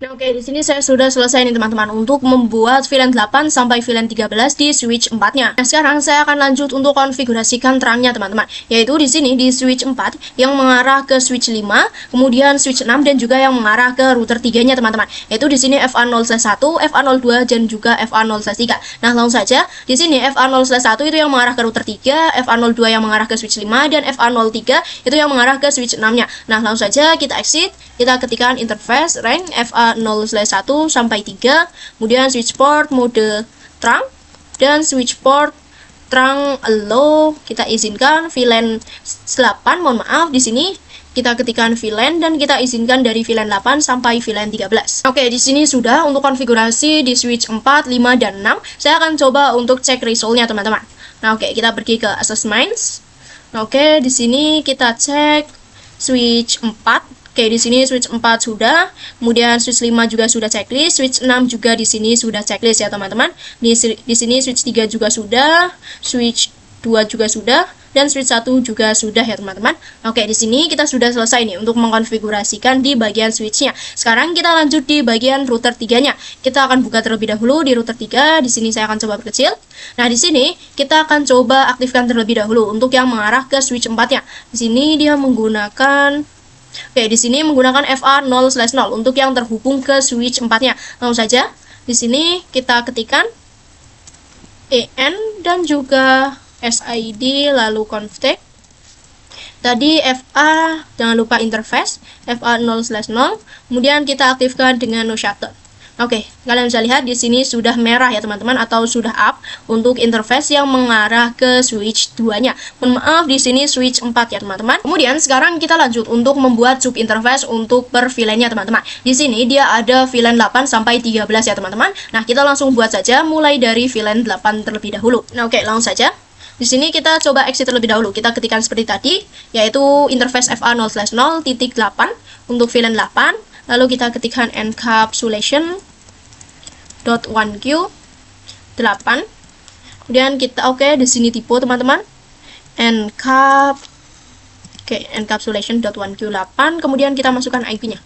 Nah, oke, di sini saya sudah selesai nih teman-teman untuk membuat VLAN 8 sampai VLAN 13 di switch 4-nya. Nah, sekarang saya akan lanjut untuk konfigurasikan terangnya teman-teman. Yaitu di sini di switch 4 yang mengarah ke switch 5, kemudian switch 6 dan juga yang mengarah ke router 3-nya teman-teman. Yaitu di sini FA0/1, FA02 dan juga FA0/3. Nah, langsung saja di sini FA0/1 itu yang mengarah ke router 3, FA02 yang mengarah ke switch 5 dan FA03 itu yang mengarah ke switch 6-nya. Nah, langsung saja kita exit, kita ketikkan interface range FA0/1 sampai 3, kemudian switch port mode terang dan switch port terang allow kita izinkan VLAN 8, mohon maaf di sini kita ketikkan VLAN dan kita izinkan dari VLAN 8 sampai VLAN 13. Oke, di sini sudah untuk konfigurasi di switch 4, 5 dan 6. Saya akan coba untuk cek resultnya teman-teman. Nah, oke, kita pergi ke assessments. Nah, oke, di sini kita cek switch 4. Oke, di sini switch 4 sudah, kemudian switch 5 juga sudah checklist, switch 6 juga di sini sudah checklist ya teman-teman. Di sini switch 3 juga sudah, switch 2 juga sudah, dan switch 1 juga sudah ya teman-teman. Oke, di sini kita sudah selesai nih untuk mengkonfigurasikan di bagian switch-nya. Sekarang kita lanjut di bagian router 3-nya. Kita akan buka terlebih dahulu di router 3. Di sini saya akan coba perkecil. Nah, di sini kita akan coba aktifkan terlebih dahulu untuk yang mengarah ke switch 4-nya. Di sini dia menggunakan di sini menggunakan FA0/0 untuk yang terhubung ke switch 4-nya. Langsung saja di sini kita ketikkan EN dan juga SID lalu config. Tadi FA jangan lupa interface FA0/0, kemudian kita aktifkan dengan no shutdown. Oke, kalian bisa lihat di sini sudah merah ya teman-teman, atau sudah up untuk interface yang mengarah ke switch 2-nya. Mohon maaf di sini switch 4 ya teman-teman. Kemudian sekarang kita lanjut untuk membuat sub interface untuk per VLAN-nya teman-teman. Di sini dia ada VLAN 8 sampai 13 ya teman-teman. Nah, kita langsung buat saja mulai dari VLAN 8 terlebih dahulu. Nah, oke, langsung saja. Di sini kita coba exit terlebih dahulu. Kita ketikkan seperti tadi, yaitu interface FA0/0.8 untuk VLAN 8. Lalu kita ketikkan encapsulation.1q 8. Kemudian kita di sini tipe teman-teman. Encapsulation.1q 8. Kemudian kita masukkan IP-nya.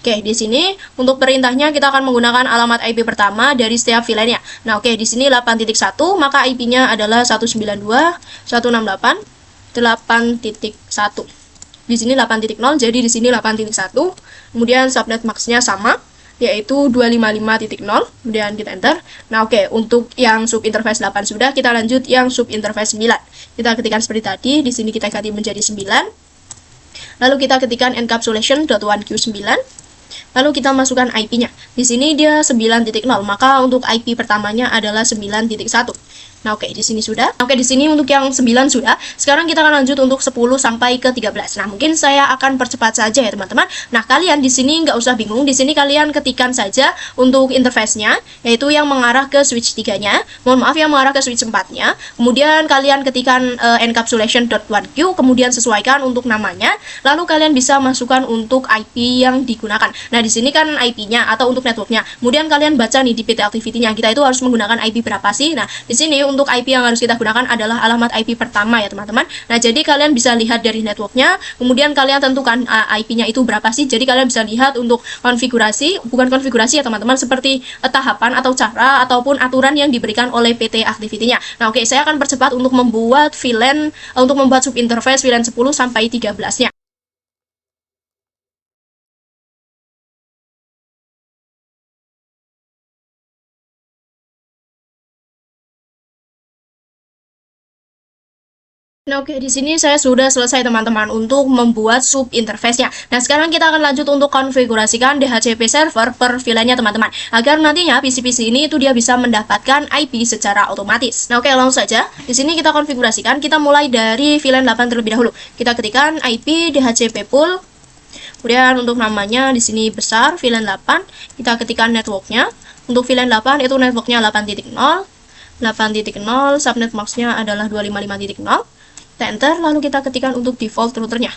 Oke, di sini untuk perintahnya kita akan menggunakan alamat IP pertama dari setiap VLAN-nya. Nah, oke, di sini 8.1, maka IP-nya adalah 192.168.8.1. Di sini 8.0, jadi di sini 8.1. Kemudian subnet max-nya sama, yaitu 255.0. Kemudian kita enter. Nah, oke, untuk yang sub interface 8 sudah, kita lanjut yang sub interface 9. Kita ketikkan seperti tadi, di sini kita ganti menjadi 9. Lalu kita ketikkan encapsulation.1q9. Lalu kita masukkan IP-nya. Di sini dia 9.0, maka untuk IP pertamanya adalah 9.1. Nah, oke, di sini sudah. Oke, di sini untuk yang 9 sudah. Sekarang kita akan lanjut untuk 10 sampai ke 13. Nah, mungkin saya akan percepat saja ya, teman-teman. Nah, kalian di sini nggak usah bingung. Di sini kalian ketikkan saja untuk interface-nya, yaitu yang mengarah ke switch 3-nya. Mohon maaf, yang mengarah ke switch 4-nya. Kemudian kalian ketikkan encapsulation.1q, kemudian sesuaikan untuk namanya. Lalu kalian bisa masukkan untuk IP yang digunakan. Nah, di sini kan IP-nya atau untuk network-nya. Kemudian kalian baca nih di PT activity-nya. Kita itu harus menggunakan IP berapa sih? Nah, di sini untuk IP yang harus kita gunakan adalah alamat IP pertama ya teman-teman. Nah, jadi kalian bisa lihat dari networknya, kemudian kalian tentukan IP-nya itu berapa sih. Jadi kalian bisa lihat untuk konfigurasi, bukan konfigurasi ya teman-teman, seperti tahapan atau cara ataupun aturan yang diberikan oleh PT activity-nya. Nah, oke, saya akan percepat untuk membuat VLAN, untuk membuat sub interface VLAN 10 sampai 13-nya. Nah, oke, di sini saya sudah selesai teman-teman untuk membuat sub interface-nya. Nah, sekarang kita akan lanjut untuk konfigurasikan DHCP server per VLAN-nya teman-teman, agar nantinya PC-PC ini itu dia bisa mendapatkan IP secara otomatis. Nah, oke, langsung saja. Di sini kita konfigurasikan, kita mulai dari VLAN 8 terlebih dahulu. Kita ketikkan IP DHCP pool. Kemudian untuk namanya di sini besar VLAN 8, kita ketikkan network-nya. Untuk VLAN 8 itu network-nya 8.0. 8.0, subnet max-nya adalah 255.0. Kita enter, lalu kita ketikkan untuk default routernya.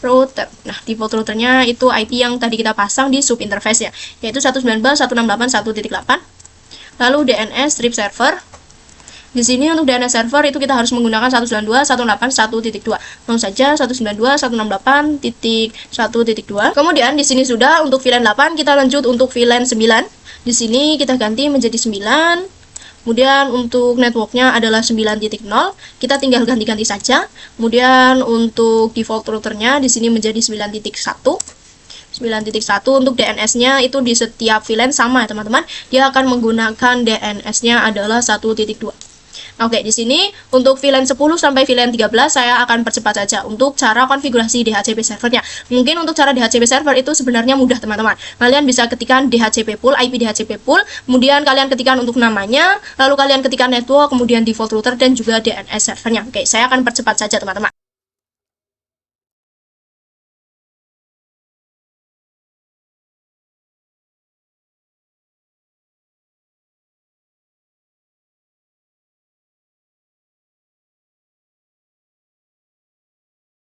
Nah, default routernya itu IP yang tadi kita pasang di sub interface ya, yaitu 192.168.1.8. Lalu DNS strip server. Di sini untuk DNS server itu kita harus menggunakan 192.168.1.2. Langsung saja 192.168.1.2. Kemudian di sini sudah untuk VLAN 8, kita lanjut untuk VLAN 9. Di sini kita ganti menjadi 9. Kemudian untuk networknya adalah 9.0, kita tinggal ganti-ganti saja. Kemudian untuk default routernya di sini menjadi 9.1. 9.1 untuk DNS-nya itu di setiap VLAN sama ya teman-teman. Dia akan menggunakan DNS-nya adalah 1.2. Oke, di sini untuk VLAN 10 sampai VLAN 13 saya akan percepat saja untuk cara konfigurasi DHCP servernya. Mungkin untuk cara DHCP server itu sebenarnya mudah teman-teman. Kalian bisa ketikkan DHCP pool, IP DHCP pool, kemudian kalian ketikkan untuk namanya, lalu kalian ketikkan network, kemudian default router dan juga DNS servernya. Oke, saya akan percepat saja teman-teman.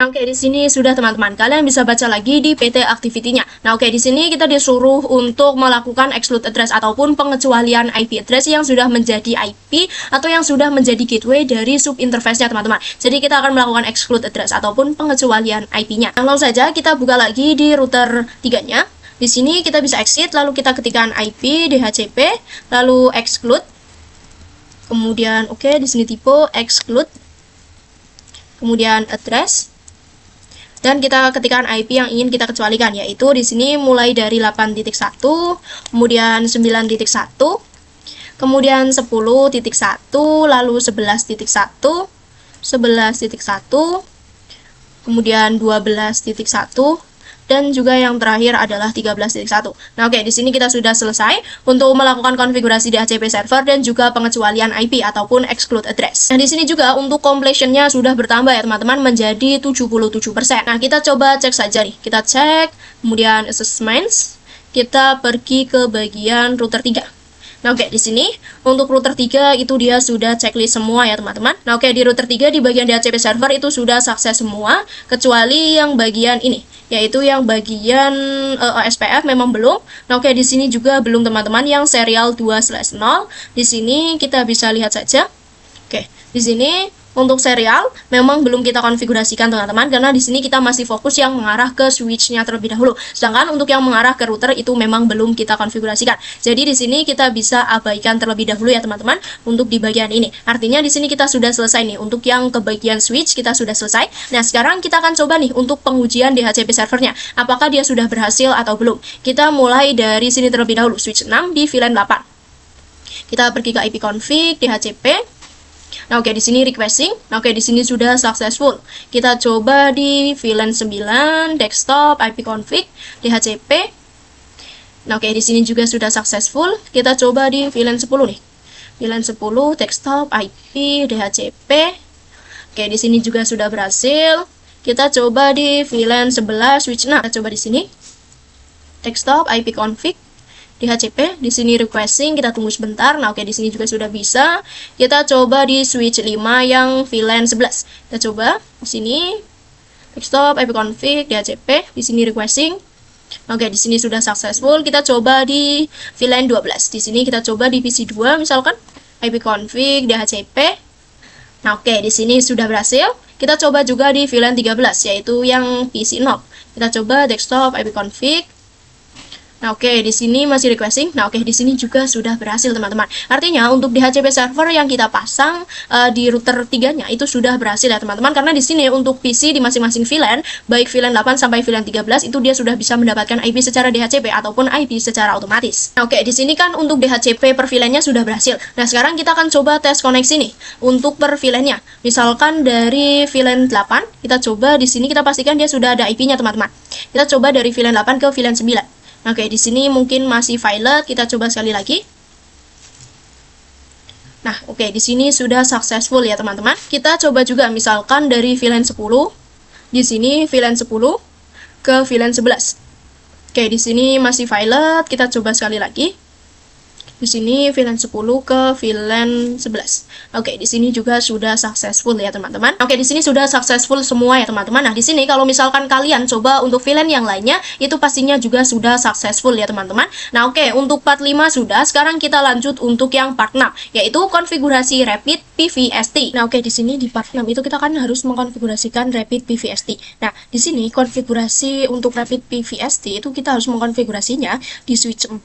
Oke, di sini sudah teman-teman. Kalian bisa baca lagi di PT activity-nya. Nah, oke, di sini kita disuruh untuk melakukan exclude address ataupun pengecualian IP address yang sudah menjadi IP atau yang sudah menjadi gateway dari sub interface-nya, teman-teman. Jadi kita akan melakukan exclude address ataupun pengecualian IP-nya. Langsung saja kita buka lagi di router 3-nya. Di sini kita bisa exit, lalu kita ketikkan IP DHCP, lalu exclude. Kemudian oke, di sini tipe exclude. Kemudian address. Dan kita ketikkan IP yang ingin kita kecualikan, yaitu di sini mulai dari 8.1, kemudian 9.1, kemudian 10.1, lalu 11.1, 11.1, kemudian 12.1, dan juga yang terakhir adalah 13.1. Nah, oke, di sini kita sudah selesai untuk melakukan konfigurasi DHCP server dan juga pengecualian IP ataupun exclude address. Nah, di sini juga untuk completion-nya sudah bertambah ya, teman-teman, menjadi 77%. Nah, kita coba cek saja nih. Kita cek, kemudian assessments, kita pergi ke bagian router 3. Nah, oke, di sini untuk router 3 itu dia sudah checklist semua ya, teman-teman. Nah, oke, di router 3 di bagian DHCP server itu sudah sukses semua, kecuali yang bagian ini, yaitu yang bagian OSPF memang belum. Nah, oke, di sini juga belum teman-teman, yang serial 2/0. Di sini kita bisa lihat saja. Oke, di sini untuk serial memang belum kita konfigurasikan teman-teman, karena di sini kita masih fokus yang mengarah ke switch-nya terlebih dahulu. Sedangkan untuk yang mengarah ke router itu memang belum kita konfigurasikan. Jadi di sini kita bisa abaikan terlebih dahulu ya teman-teman untuk di bagian ini. Artinya di sini kita sudah selesai nih untuk yang ke bagian switch, kita sudah selesai. Nah, sekarang kita akan coba nih untuk pengujian DHCP servernya. Apakah dia sudah berhasil atau belum? Kita mulai dari sini terlebih dahulu, switch 6 di VLAN 8. Kita pergi ke IP config DHCP. Nah, oke, di sini requesting. Nah, oke, di sini sudah successful. Kita coba di VLAN 9 desktop IP config DHCP. Nah, oke, di sini juga sudah successful. Kita coba di VLAN 10 nih. VLAN 10 desktop IP DHCP. Oke, di sini juga sudah berhasil. Kita coba di VLAN 11 switch. Nah, kita coba di sini desktop IP config DHCP, di sini requesting, kita tunggu sebentar. Nah, oke, di sini juga sudah bisa. Kita coba di switch 5 yang VLAN 11. Kita coba di sini desktop IP config DHCP, di sini requesting. Oke, di sini sudah successful. Kita coba di VLAN 12. Di sini kita coba di PC 2 misalkan IP config DHCP. Nah, oke, di sini sudah berhasil. Kita coba juga di VLAN 13 yaitu yang PC 0. Kita coba desktop IP config. Nah, oke, di sini masih requesting. Nah, oke, di sini juga sudah berhasil, teman-teman. Artinya, untuk DHCP server yang kita pasang di router 3-nya itu sudah berhasil ya, teman-teman. Karena di sini untuk PC di masing-masing VLAN, baik VLAN 8 sampai VLAN 13, itu dia sudah bisa mendapatkan IP secara DHCP ataupun IP secara otomatis. Nah, oke, di sini kan untuk DHCP per VLAN-nya sudah berhasil. Nah, sekarang kita akan coba tes koneksi nih untuk per VLAN-nya. Misalkan dari VLAN 8, kita coba di sini kita pastikan dia sudah ada IP-nya, teman-teman. Kita coba dari VLAN 8 ke VLAN 9. Oke, di sini mungkin masih violet, kita coba sekali lagi. Nah, oke, di sini sudah successful ya, teman-teman. Kita coba juga misalkan dari VLAN 10, di sini VLAN 10 ke VLAN 11. Oke, di sini masih violet, kita coba sekali lagi. Di sini VLAN 10 ke VLAN 11. Oke, di sini juga sudah successful ya teman-teman. Oke, di sini sudah successful semua ya teman-teman. Nah, di sini kalau misalkan kalian coba untuk VLAN yang lainnya, itu pastinya juga sudah successful ya teman-teman. Nah, oke, untuk part 5 sudah. Sekarang kita lanjut untuk yang part 6, yaitu konfigurasi Rapid PVST. Nah, oke, di sini di part 6 itu kita kan harus mengkonfigurasikan Rapid PVST. Nah, di sini konfigurasi untuk Rapid PVST itu kita harus mengkonfigurasinya di switch 4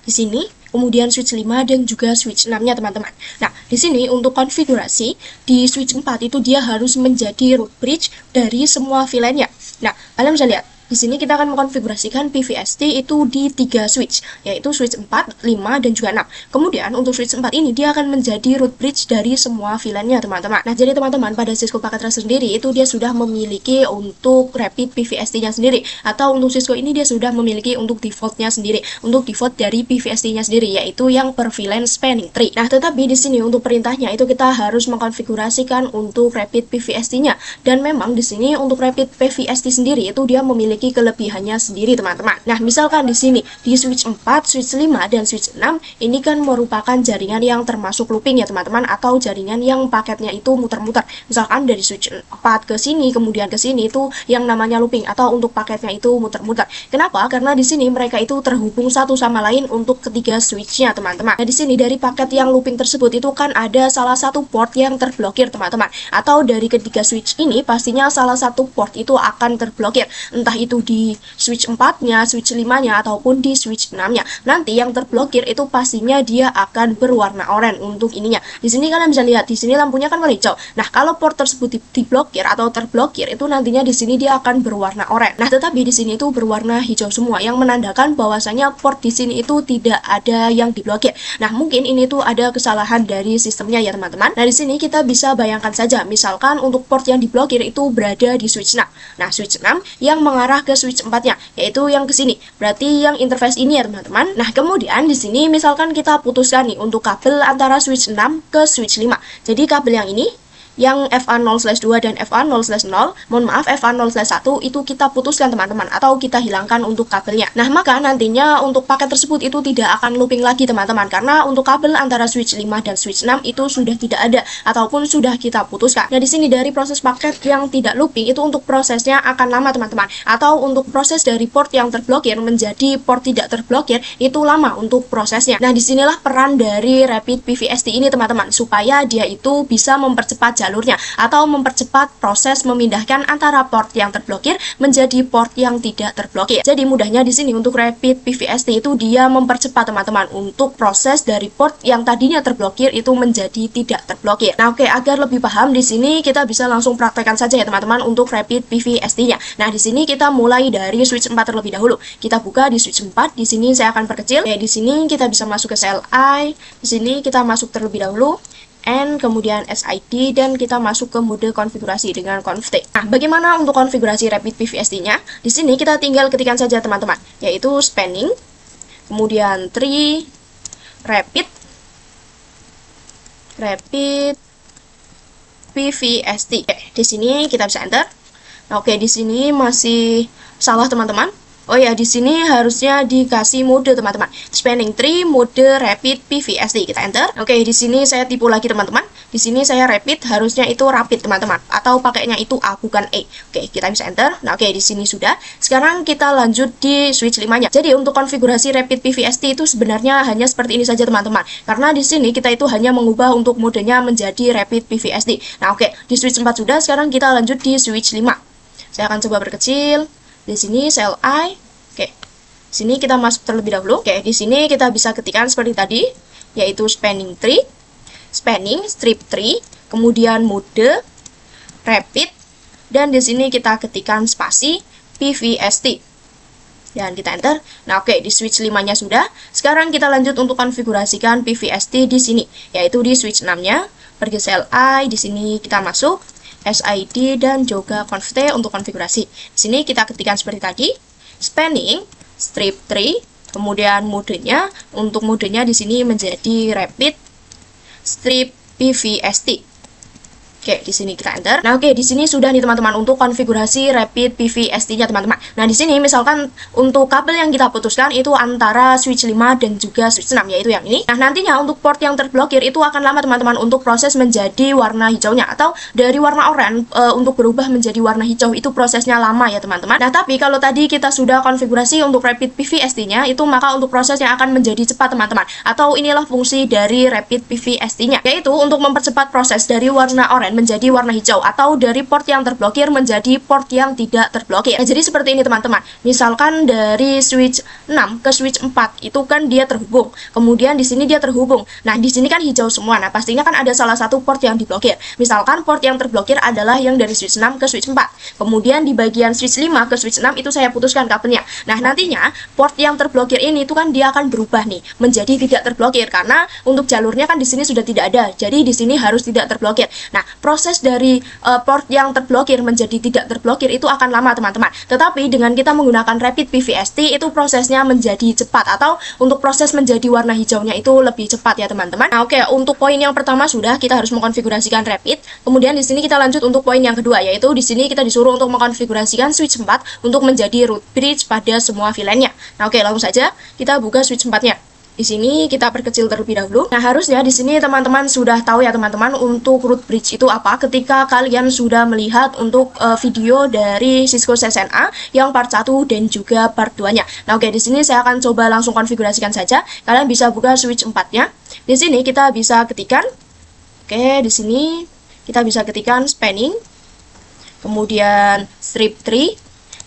di sini, kemudian switch 5 dan juga switch 6-nya teman-teman. Nah, di sini untuk konfigurasi di switch 4 itu dia harus menjadi root bridge dari semua VLAN-nya. Nah, kalian bisa lihat di sini kita akan mengkonfigurasikan PVST itu di 3 switch, yaitu switch 4, 5, dan juga 6. Kemudian untuk switch 4 ini dia akan menjadi root bridge dari semua VLAN-nya teman-teman. Nah, jadi teman-teman pada Cisco Packet Tracer sendiri itu dia sudah memiliki untuk Rapid PVST-nya sendiri, atau untuk Cisco ini dia sudah memiliki untuk default-nya sendiri, untuk default dari PVST-nya sendiri, yaitu yang per VLAN spanning tree. Nah, tetapi di sini untuk perintahnya itu kita harus mengkonfigurasikan untuk Rapid PVST-nya, dan memang di sini untuk Rapid PVST sendiri itu dia memiliki kelebihannya sendiri teman-teman. Nah, misalkan di sini di switch 4, switch 5 dan switch 6 ini kan merupakan jaringan yang termasuk looping ya teman-teman, atau jaringan yang paketnya itu muter-muter. Misalkan dari switch 4 ke sini kemudian ke sini itu yang namanya looping, atau untuk paketnya itu muter-muter. Kenapa? Karena di sini mereka itu terhubung satu sama lain untuk ketiga switch-nya teman-teman. Nah, di sini dari paket yang looping tersebut itu kan ada salah satu port yang terblokir teman-teman, atau dari ketiga switch ini pastinya salah satu port itu akan terblokir, entah itu di switch 4-nya, switch 5-nya, ataupun di switch 6-nya. Nanti yang terblokir itu pastinya dia akan berwarna oranye untuk ininya. Di sini kalian bisa lihat, di sini lampunya kan warna hijau. Nah, kalau port tersebut diblokir atau terblokir itu nantinya di sini dia akan berwarna oranye. Nah, tetapi di sini itu berwarna hijau semua, yang menandakan bahwasanya port di sini itu tidak ada yang diblokir. Nah, mungkin ini tuh ada kesalahan dari sistemnya ya teman-teman. Nah, di sini kita bisa bayangkan saja, misalkan untuk port yang diblokir itu berada di switch 6. Nah, switch 6 yang mengarah ke switch 4-nya, yaitu yang ke sini. Berarti yang interface ini ya teman-teman. Nah, kemudian di sini misalkan kita putuskan nih untuk kabel antara switch 6 ke switch 5. Jadi kabel yang ini yang FA0/2 dan FA0/0, mohon maaf FA0/1 itu kita putuskan teman-teman, atau kita hilangkan untuk kabelnya. Nah, maka nantinya untuk paket tersebut itu tidak akan looping lagi teman-teman, karena untuk kabel antara switch 5 dan switch 6 itu sudah tidak ada ataupun sudah kita putuskan. Nah, di sini dari proses paket yang tidak looping itu untuk prosesnya akan lama teman-teman, atau untuk proses dari port yang terblokir menjadi port tidak terblokir itu lama untuk prosesnya. Nah, disinilah peran dari Rapid PVST ini teman-teman, supaya dia itu bisa mempercepat jalurnya atau mempercepat proses memindahkan antara port yang terblokir menjadi port yang tidak terblokir. Jadi mudahnya di sini untuk Rapid PVST itu dia mempercepat teman-teman untuk proses dari port yang tadinya terblokir itu menjadi tidak terblokir. Nah, oke, agar lebih paham di sini kita bisa langsung praktekkan saja ya teman-teman untuk Rapid PVST-nya. Nah, di sini kita mulai dari switch 4 terlebih dahulu. Kita buka di switch 4. Di sini saya akan perkecil. Oke, di sini kita bisa masuk ke CLI. Di sini kita masuk terlebih dahulu. Kemudian SID, dan kita masuk ke mode konfigurasi dengan conft. Nah, bagaimana untuk konfigurasi Rapid PVST-nya? Di sini kita tinggal ketikkan saja teman-teman, yaitu spanning, kemudian tree, Rapid PVST. Oke, di sini kita bisa enter. Nah, oke, di sini masih salah teman-teman. Oh ya, di sini harusnya dikasih mode teman-teman. Spanning tree mode Rapid PVST. Kita enter. Oke, di sini saya tipu lagi teman-teman. Di sini saya Rapid, harusnya itu Rapid teman-teman, atau pakainya itu A bukan E. Oke, kita bisa enter. Nah, oke, di sini sudah. Sekarang kita lanjut di switch 5-nya. Jadi untuk konfigurasi Rapid PVST itu sebenarnya hanya seperti ini saja teman-teman. Karena di sini kita itu hanya mengubah untuk modenya menjadi Rapid PVST. Nah, oke, di switch 4 sudah. Sekarang kita lanjut di switch 5. Saya akan coba berkecil. Di sini CLI. Oke. Sini kita masuk terlebih dahulu. Oke, di sini kita bisa ketikkan seperti tadi, yaitu spanning tree, spanning strip tree, kemudian mode Rapid, dan di sini kita ketikkan spasi PVST. Dan kita enter. Nah, oke, di switch 5-nya sudah. Sekarang kita lanjut untuk konfigurasikan PVST di sini, yaitu di switch 6-nya. Pergi CLI, di sini kita masuk SID dan juga conft untuk konfigurasi. Di sini kita ketikkan seperti tadi, spanning strip tree, kemudian modenya, untuk modenya di sini menjadi Rapid strip PVST. Oke, di sini kita enter. Nah, oke, di sini sudah nih teman-teman untuk konfigurasi Rapid PV ST-nya teman-teman. Nah, di sini misalkan untuk kabel yang kita putuskan itu antara switch 5 dan juga switch 6, yaitu yang ini. Nah, nantinya untuk port yang terblokir itu akan lama teman-teman untuk proses menjadi warna hijaunya, atau dari warna oranye untuk berubah menjadi warna hijau itu prosesnya lama ya teman-teman. Nah, tapi kalau tadi kita sudah konfigurasi untuk Rapid PV ST-nya itu, maka untuk proses yang akan menjadi cepat teman-teman. Atau inilah fungsi dari Rapid PV ST-nya, yaitu untuk mempercepat proses dari warna oranye menjadi warna hijau, atau dari port yang terblokir menjadi port yang tidak terblokir. Nah, jadi seperti ini teman-teman. Misalkan dari switch 6 ke switch 4 itu kan dia terhubung. Kemudian di sini dia terhubung. Nah, di sini kan hijau semua. Nah, pastinya kan ada salah satu port yang diblokir. Misalkan port yang terblokir adalah yang dari switch 6 ke switch 4. Kemudian di bagian switch 5 ke switch 6 itu saya putuskan kabelnya. Nah, nantinya port yang terblokir ini itu kan dia akan berubah nih menjadi tidak terblokir, karena untuk jalurnya kan di sini sudah tidak ada. Jadi di sini harus tidak terblokir. Nah, proses dari port yang terblokir menjadi tidak terblokir itu akan lama teman-teman. Tetapi dengan kita menggunakan Rapid PV ST itu prosesnya menjadi cepat, atau untuk proses menjadi warna hijaunya itu lebih cepat ya teman-teman. Nah, oke, untuk poin yang pertama sudah, kita harus mengkonfigurasikan Rapid. Kemudian di sini kita lanjut untuk poin yang kedua, yaitu di sini kita disuruh untuk mengkonfigurasikan switch 4 untuk menjadi root bridge pada semua VLAN-nya. Nah, oke, langsung saja kita buka switch 4-nya. Di sini kita perkecil terlebih dahulu. Nah, harusnya di sini teman-teman sudah tahu ya teman-teman untuk root bridge itu apa ketika kalian sudah melihat untuk video dari Cisco CCNA yang part 1 dan juga part 2-nya. Nah, oke, di sini saya akan coba langsung konfigurasikan saja. Kalian bisa buka switch 4-nya. Di sini kita bisa ketikkan, oke, di sini kita bisa ketikkan spanning, kemudian strip tree.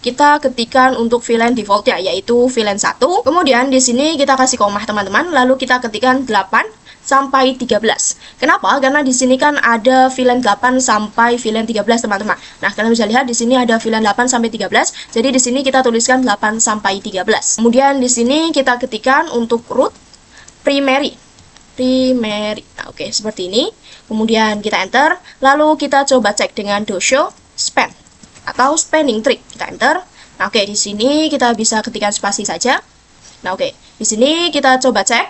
Kita ketikkan untuk VLAN defaultnya, yaitu VLAN 1. Kemudian di sini kita kasih komah teman-teman, lalu kita ketikkan 8 sampai 13. Kenapa? Karena di sini kan ada VLAN 8 sampai VLAN 13 teman-teman. Nah, kalian bisa lihat di sini ada VLAN 8 sampai 13. Jadi di sini kita tuliskan 8 sampai 13. Kemudian di sini kita ketikkan untuk root primary. Nah, oke, seperti ini. Kemudian kita enter, lalu kita coba cek dengan dosho span atau spanning tree. Kita enter. Nah, oke, di sini kita bisa ketikkan spasi saja. Nah, oke, di sini kita coba cek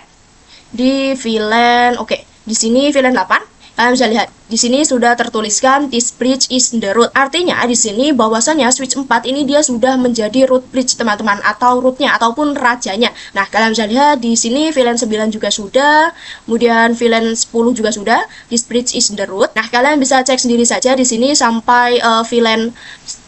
di VLAN. Oke, di sini VLAN 8. Kalian bisa lihat di sini sudah tertuliskan this bridge is the root. Artinya di sini bahwasannya switch 4 ini dia sudah menjadi root bridge teman-teman, atau rootnya ataupun rajanya. Nah, kalian bisa lihat di sini VLAN 9 juga sudah, kemudian VLAN 10 juga sudah, this bridge is the root. Nah, kalian bisa cek sendiri saja di sini sampai VLAN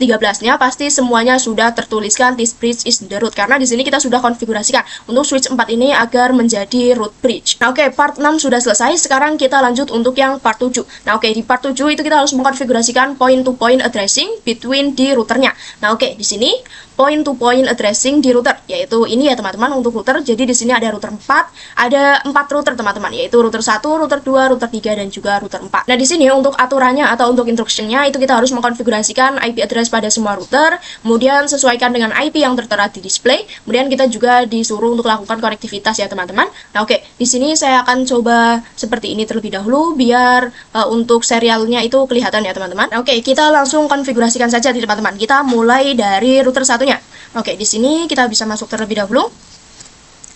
13-nya pasti semuanya sudah tertuliskan this bridge is the root, karena di sini kita sudah konfigurasikan untuk switch 4 ini agar menjadi root bridge. Nah, oke, part 6 sudah selesai. Sekarang kita lanjut untuk yang part 7. Nah, oke, di part 7 itu kita harus mengkonfigurasikan point-to-point addressing between di routernya. Nah, oke, di sini point-to-point addressing di router, yaitu ini ya teman-teman untuk router. Jadi di sini ada router 4, ada 4 router teman-teman, yaitu router 1, router 2, router 3 dan juga router 4. Nah, di sini untuk aturannya atau untuk instructionnya itu kita harus mengkonfigurasikan IP address pada semua router, kemudian sesuaikan dengan IP yang tertera di display. Kemudian kita juga disuruh untuk lakukan konektivitas ya teman-teman. Nah, oke, di sini saya akan coba seperti ini terlebih dahulu biar untuk serialnya itu kelihatan ya teman-teman. Nah, oke, kita langsung konfigurasikan saja di teman-teman. Kita mulai dari router 1-nya. Oke, di sini kita bisa masuk terlebih dahulu.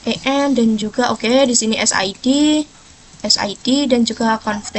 EN dan juga oke, di sini SID dan juga conft.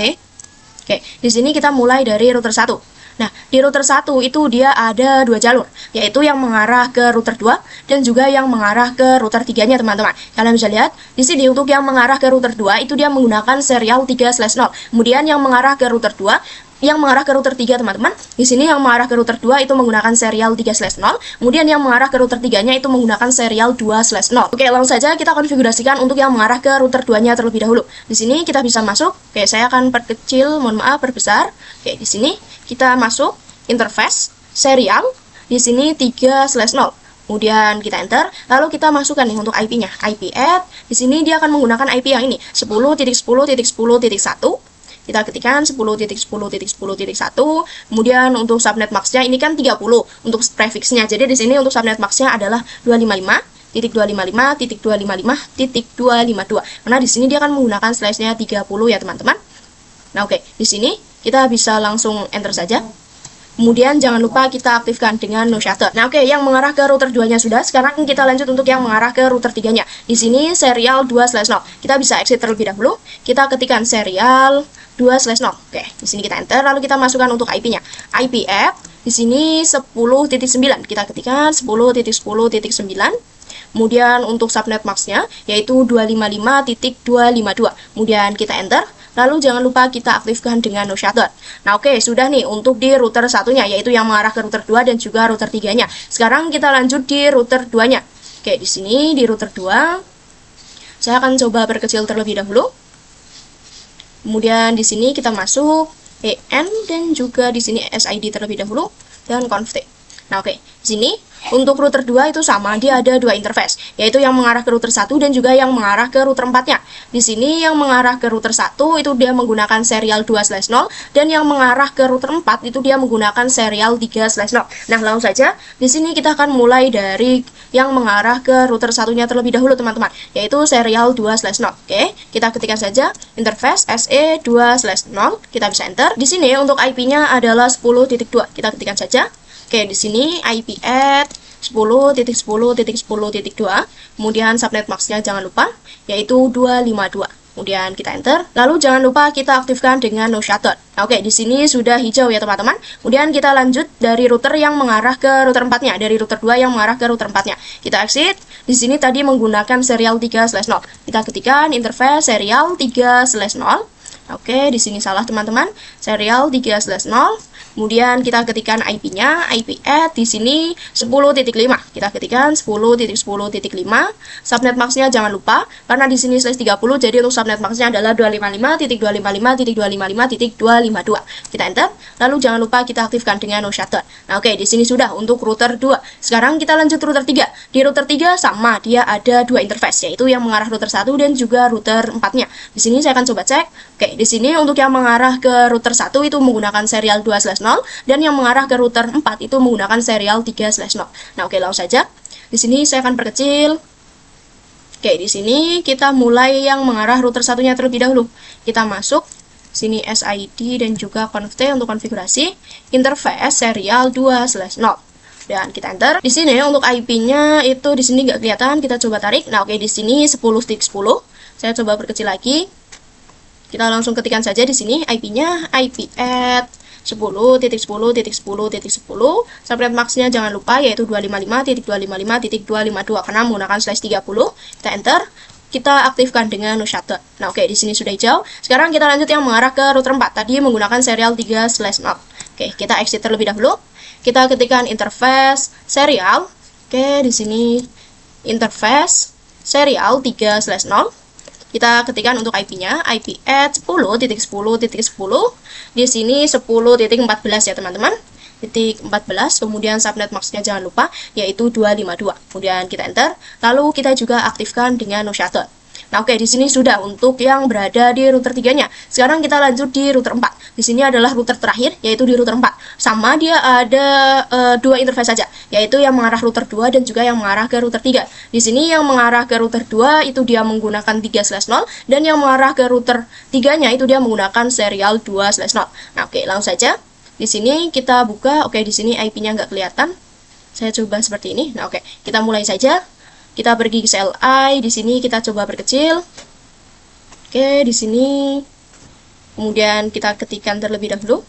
Oke, di sini kita mulai dari router 1. Nah, di router 1 itu dia ada 2 jalur, yaitu yang mengarah ke router 2 dan juga yang mengarah ke router 3-nya teman-teman. Kalian bisa lihat di sini untuk yang mengarah ke router 2 itu dia menggunakan serial 3/0. Kemudian yang mengarah ke router 2, yang mengarah ke router 3 teman-teman, di sini yang mengarah ke router 2 itu menggunakan serial 3/0, kemudian yang mengarah ke router 3-nya itu menggunakan serial 2/0. Oke, langsung saja kita konfigurasikan untuk yang mengarah ke router 2-nya terlebih dahulu. Di sini kita bisa masuk. Oke, saya akan perkecil, mohon maaf, perbesar. Oke, di sini kita masuk interface serial, di sini 3/0. Kemudian kita enter, lalu kita masukkan nih untuk IP-nya, IP add. Di sini dia akan menggunakan IP yang ini, 10.10.10.1. Kita ketikkan 10.10.10.1. Kemudian untuk subnet max-nya ini kan 30 untuk prefixnya. Jadi di sini untuk subnet max-nya adalah 255.255.255.252. Karena di sini dia akan menggunakan slash-nya 30 ya teman-teman. Nah, oke, di sini kita bisa langsung enter saja. Kemudian jangan lupa kita aktifkan dengan no shutter. Nah, oke, yang mengarah ke router 2-nya sudah. Sekarang kita lanjut untuk yang mengarah ke router 3-nya. Di sini serial 2/0. Kita bisa exit terlebih dahulu. Kita ketikkan serial 2/0. Oke, di sini kita enter, lalu kita masukkan untuk IP-nya. IP app di sini 10.9. Kita ketikkan 10.10.9. Kemudian untuk subnet max-nya yaitu 255.252. Kemudian kita enter. Lalu jangan lupa kita aktifkan dengan no shutdown. Nah oke, sudah nih untuk di router satunya, yaitu yang mengarah ke router 2 dan juga router 3-nya. Sekarang kita lanjut di router 2-nya. Oke, di sini di router 2, saya akan coba perkecil terlebih dahulu. Kemudian di sini kita masuk EN dan juga di sini SID terlebih dahulu dan conft. Nah oke, di sini untuk router 2 itu sama, dia ada dua interface, yaitu yang mengarah ke router 1 dan juga yang mengarah ke router 4-nya. Di sini yang mengarah ke router 1 itu dia menggunakan serial 2/0 dan yang mengarah ke router 4 itu dia menggunakan serial 3/0. Nah, langsung saja di sini kita akan mulai dari yang mengarah ke router satunya terlebih dahulu, teman-teman, yaitu serial 2/0. Oke, kita ketikkan saja interface SE 2/0. Kita bisa enter. Di sini untuk IP-nya adalah 10.2. Kita ketikkan saja. Oke, di sini IP add 10.10.10.2. Kemudian subnet max-nya jangan lupa, yaitu 252. Kemudian kita enter. Lalu jangan lupa kita aktifkan dengan no shutdown. Nah, oke, di sini sudah hijau ya, teman-teman. Kemudian kita lanjut dari router yang mengarah ke router 4-nya, dari router 2 yang mengarah ke router 4-nya. Kita exit. Di sini tadi menggunakan serial 3/0. Kita ketikkan interface serial 3/0. Oke, di sini salah, teman-teman. Serial 3/0. Kemudian kita ketikkan IP-nya, IP add di sini 10.5. Kita ketikkan 10.10.5. Subnet max-nya jangan lupa karena di sini /30, jadi untuk subnet max-nya adalah 255.255.255.252. Kita enter. Lalu jangan lupa kita aktifkan dengan no shutdown. Nah, oke, di sini sudah untuk router 2. Sekarang kita lanjut router 3. Di router 3 sama, dia ada dua interface, yaitu yang mengarah router 1 dan juga router 4-nya. Di sini saya akan coba cek. Oke, di sini untuk yang mengarah ke router 1 itu menggunakan serial 2/0 dan yang mengarah ke router 4 itu menggunakan serial 3/0. Nah, oke, langsung saja. Di sini saya akan perkecil. Oke, di sini kita mulai yang mengarah router satunya terlebih dahulu. Kita masuk sini SID dan juga conft untuk konfigurasi interface serial 2/0. Dan kita enter. Di sini untuk IP-nya itu di sini nggak kelihatan, kita coba tarik. Nah, oke, di sini 10.10. Saya coba perkecil lagi. Kita langsung ketikkan saja di sini IP-nya, IP add 10.10.10.10. Subnet max-nya jangan lupa, yaitu 255.255.252 karena menggunakan /30. Kita enter. Kita aktifkan dengan no shutdown. Nah, oke, di sini sudah hijau. Sekarang kita lanjut yang mengarah ke router 4. Tadi menggunakan serial 3/0. Oke, kita exit terlebih dahulu. Kita ketikkan interface serial. Oke, di sini interface serial 3/0. Kita ketikkan untuk IP-nya, IP add 10.10.10. Di sini 10.14 ya, teman-teman. Titik 14, kemudian subnet max-nya jangan lupa, yaitu 252. Kemudian kita enter, lalu kita juga aktifkan dengan no shutdown. Nah, oke, di sini sudah untuk yang berada di router 3-nya. Sekarang kita lanjut di router 4. Di sini adalah router terakhir, yaitu di router 4. Sama, dia ada dua interface saja, yaitu yang mengarah router 2 dan juga yang mengarah ke router 3. Di sini yang mengarah ke router 2 itu dia menggunakan 3/0 dan yang mengarah ke router 3-nya itu dia menggunakan serial 2/0. Nah, oke, langsung saja. Di sini kita buka. Oke, di sini IP-nya nggak kelihatan. Saya coba seperti ini. Nah, oke, kita mulai saja. Kita pergi ke CLI, di sini kita coba perkecil. Oke, di sini. Kemudian kita ketikkan terlebih dahulu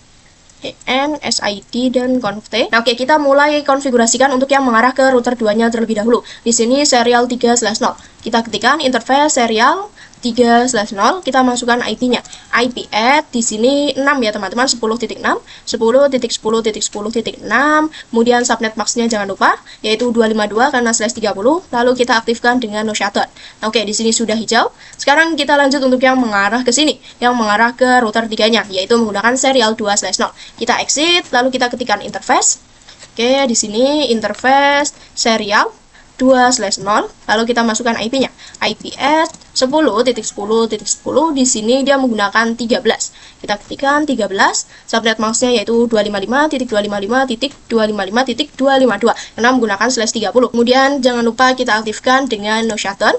EN, SID, dan conft. Nah, oke, kita mulai konfigurasikan untuk yang mengarah ke router 2-nya terlebih dahulu. Di sini serial 3/0. Kita ketikkan interface serial 3/0, kita masukkan IP-nya. IP add di sini 6 ya, teman-teman, 10.6, 10.10.10.6. Kemudian subnet max-nya jangan lupa, yaitu 252 karena /30. Lalu kita aktifkan dengan no shutdown. Nah, oke, di sini sudah hijau. Sekarang kita lanjut untuk yang mengarah ke sini, yang mengarah ke router 3-nya, yaitu menggunakan serial 2/0. Kita exit, lalu kita ketikkan interface. Oke, di sini interface serial 2/0, lalu kita masukkan IP-nya, IP add 10.10.10. Di sini dia menggunakan 13. Kita ketikkan 13, subnet max-nya yaitu 255.255.255.252 karena menggunakan /30. Kemudian jangan lupa kita aktifkan dengan no shutdown.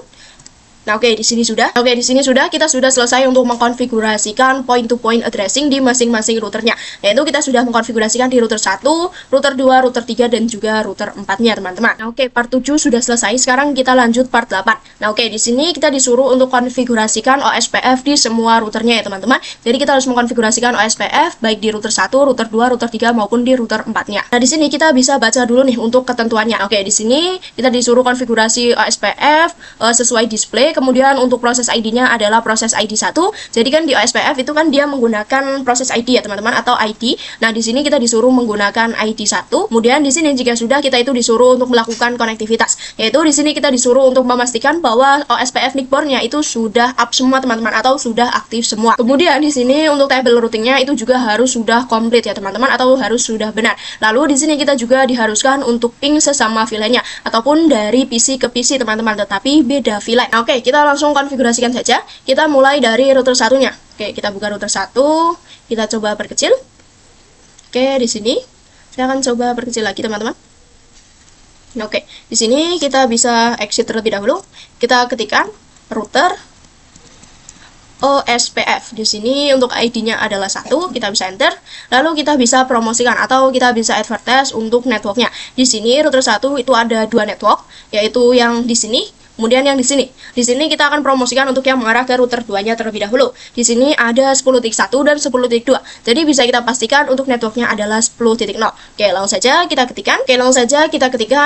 Nah, oke, di sini sudah. Oke, di sini sudah, kita sudah selesai untuk mengkonfigurasikan point-to-point addressing di masing-masing routernya. Yaitu kita sudah mengkonfigurasikan di router 1, router 2, router 3, dan juga router 4-nya, teman-teman. Nah, oke, part 7 sudah selesai. Sekarang kita lanjut part 8. Nah, oke, di sini kita disuruh untuk konfigurasikan OSPF di semua routernya ya, teman-teman. Jadi kita harus mengkonfigurasikan OSPF baik di router 1, router 2, router 3 maupun di router 4-nya. Nah, di sini kita bisa baca dulu nih untuk ketentuannya. Oke, di sini kita disuruh konfigurasi OSPF sesuai display. Kemudian untuk proses ID-nya adalah proses ID 1. Jadi kan di OSPF itu kan dia menggunakan proses ID ya, teman-teman, atau ID. Nah, di sini kita disuruh menggunakan ID 1. Kemudian di sini jika sudah, kita itu disuruh untuk melakukan konektivitas. Yaitu di sini kita disuruh untuk memastikan bahwa OSPF NIC-nya itu sudah up semua, teman-teman, atau sudah aktif semua. Kemudian di sini untuk table routingnya itu juga harus sudah komplit ya, teman-teman, atau harus sudah benar. Lalu di sini kita juga diharuskan untuk ping sesama VLAN-nya ataupun dari PC ke PC, teman-teman, tetapi beda VLAN. Nah, oke, kita langsung konfigurasikan saja. Kita mulai dari router satunya. Oke, kita buka router 1, kita coba perkecil. Oke, di sini saya akan coba perkecil lagi, teman-teman. Oke, di sini kita bisa exit terlebih dahulu. Kita ketikkan router OSPF. Di sini untuk ID-nya adalah 1, kita bisa enter. Lalu kita bisa promosikan atau kita bisa advertise untuk networknya. Di sini router 1 itu ada 2 network, yaitu yang di sini, kemudian yang di sini. Di sini kita akan promosikan untuk yang mengarah ke router 2-nya terlebih dahulu. Di sini ada 10.1 dan 10.2. Jadi bisa kita pastikan untuk networknya adalah 10.0. Oke, langsung saja kita ketikkan.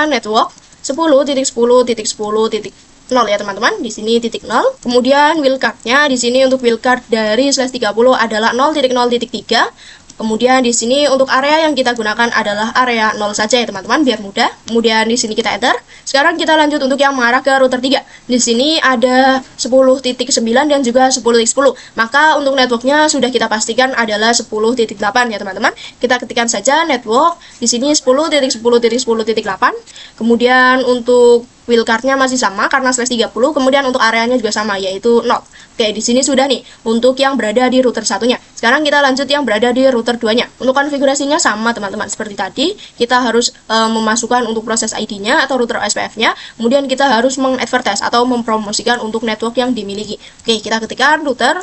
Network 10.10.10.0 ya, teman-teman. Di sini titik 0. Kemudian wildcard-nya di sini untuk wildcard dari /30 adalah 0.0.3. Kemudian di sini untuk area yang kita gunakan adalah area 0 saja ya, teman-teman, biar mudah. Kemudian di sini kita enter. Sekarang kita lanjut untuk yang mengarah ke router 3. Di sini ada 10.9 dan juga 10.10. Maka untuk networknya sudah kita pastikan adalah 10.8 ya, teman-teman. Kita ketikkan saja network di sini 10.10.10.8. Kemudian untuk wildcard-nya masih sama karena /30, kemudian untuk areanya juga sama, yaitu 0. Oke, di sini sudah nih untuk yang berada di router satunya. Sekarang kita lanjut yang berada di router 2-nya. Untuk konfigurasinya sama, teman-teman, seperti tadi. Kita harus memasukkan untuk proses ID-nya atau router OSPF-nya. Kemudian kita harus mengadvertise atau mempromosikan untuk network yang dimiliki. Oke, kita ketikkan router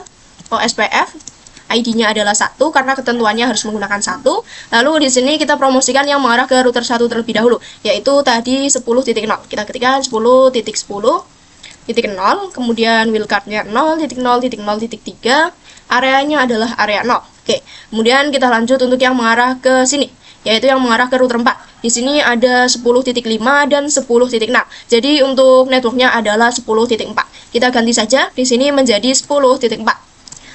OSPF. ID-nya adalah 1 karena ketentuannya harus menggunakan 1. Lalu di sini kita promosikan yang mengarah ke router 1 terlebih dahulu, yaitu tadi 10.0. Kita ketikkan 10.10.0, kemudian wildcard-nya 0.0.0.3, areanya adalah area 0. Oke, kemudian kita lanjut untuk yang mengarah ke sini, yaitu yang mengarah ke router 4. Di sini ada 10.5 dan 10.6. Jadi untuk networknya adalah 10.4. Kita ganti saja di sini menjadi 10.4.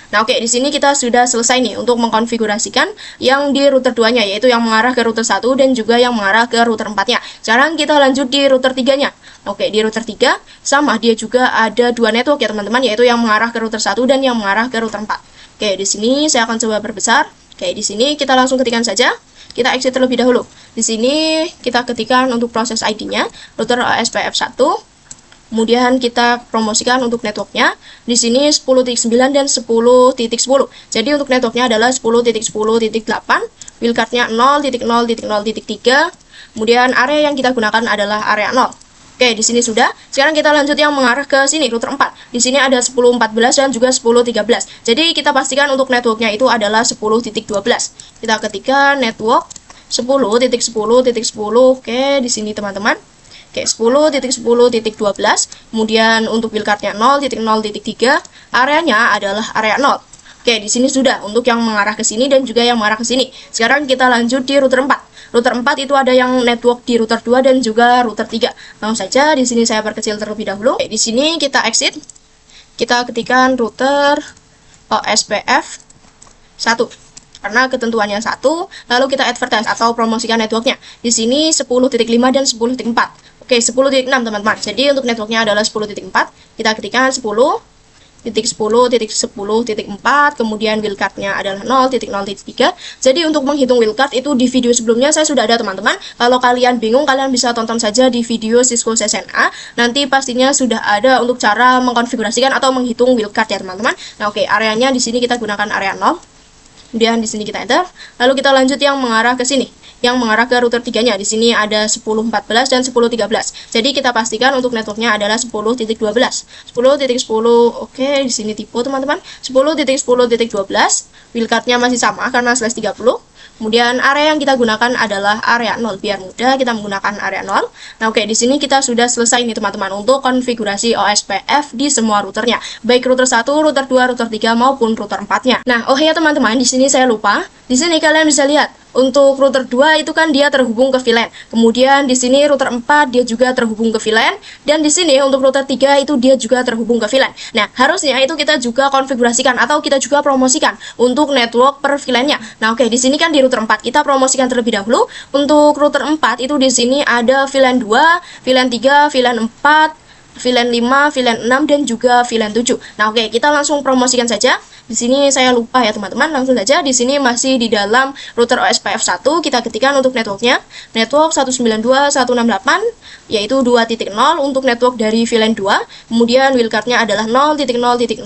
Nah, oke, di sini kita sudah selesai nih untuk mengkonfigurasikan yang di router 2-nya, yaitu yang mengarah ke router 1 dan juga yang mengarah ke router 4-nya. Sekarang kita lanjut di router 3-nya. Oke, di router 3 sama, dia juga ada 2 network ya, teman-teman, yaitu yang mengarah ke router 1 dan yang mengarah ke router 4. Oke, di sini saya akan coba perbesar. Oke, di sini kita langsung ketikkan saja. Kita exit terlebih dahulu. Di sini kita ketikkan untuk proses ID-nya, router OSPF 1. Kemudian kita promosikan untuk networknya. Di sini 10.9 dan 10.10. Jadi untuk networknya adalah 10.10.8. Wildcard-nya 0.0.0.3. Kemudian area yang kita gunakan adalah area 0. Oke, di sini sudah. Sekarang kita lanjut yang mengarah ke sini, router 4. Di sini ada 10.14 dan juga 10.13. Jadi kita pastikan untuk networknya itu adalah 10.12. Kita ketikkan network 10.10.10. Oke, di sini, teman-teman. Oke, 10.10.12. Kemudian untuk wildcard-nya 0.0.3, areanya adalah area 0. Oke, di sini sudah untuk yang mengarah ke sini dan juga yang mengarah ke sini. Sekarang kita lanjut di router 4. Router 4 itu ada yang network di router 2 dan juga router 3. Langsung saja di sini saya perkecil terlebih dahulu. Oke, di sini kita exit. Kita ketikkan router OSPF 1. Karena ketentuannya 1, lalu kita advertise atau promosikan networknya. Di sini 10.5 dan 10.4. Oke, 10.6, teman-teman. Jadi untuk networknya adalah 10.4. Kita ketikkan 10.10.10.4, kemudian wildcard-nya adalah 0.0.3. Jadi untuk menghitung wildcard itu di video sebelumnya saya sudah ada, teman-teman. Kalau kalian bingung, kalian bisa tonton saja di video Cisco CCNA. Nanti pastinya sudah ada untuk cara mengkonfigurasikan atau menghitung wildcard ya, teman-teman. Nah, oke, areanya di sini kita gunakan area 0. Kemudian di sini kita enter. Lalu kita lanjut yang mengarah ke sini, yang mengarah ke router 3-nya. Di sini ada 10.14 dan 10.13. Jadi kita pastikan untuk networknya adalah 10.12. 10.10. Oke, di sini tipe teman-teman. 10.10.12. Wildcard-nya masih sama karena /30. Kemudian area yang kita gunakan adalah area 0. Biar mudah kita menggunakan area 0. Nah, oke, di sini kita sudah selesai nih teman-teman untuk konfigurasi OSPF di semua routernya. Baik router 1, router 2, router 3 maupun router 4-nya. Nah, oh ya teman-teman, di sini saya lupa. Di sini kalian bisa lihat untuk router 2 itu kan dia terhubung ke VLAN. Kemudian di sini router 4 dia juga terhubung ke VLAN, dan di sini untuk router 3 itu dia juga terhubung ke VLAN. Nah, harusnya itu kita juga konfigurasikan atau kita juga promosikan untuk network per VLAN-nya. Nah, oke, di sini kan di router 4 kita promosikan terlebih dahulu. Untuk router 4 itu di sini ada VLAN 2, VLAN 3, VLAN 4, VLAN 5, VLAN 6 dan juga VLAN 7. Nah, oke, kita langsung promosikan saja. Di sini saya lupa ya teman-teman, langsung saja di sini masih di dalam router OSPF 1 kita ketikkan untuk networknya. Network 192.168 yaitu 2.0 untuk network dari VLAN 2. Kemudian wildcard-nya adalah 0.0.0.255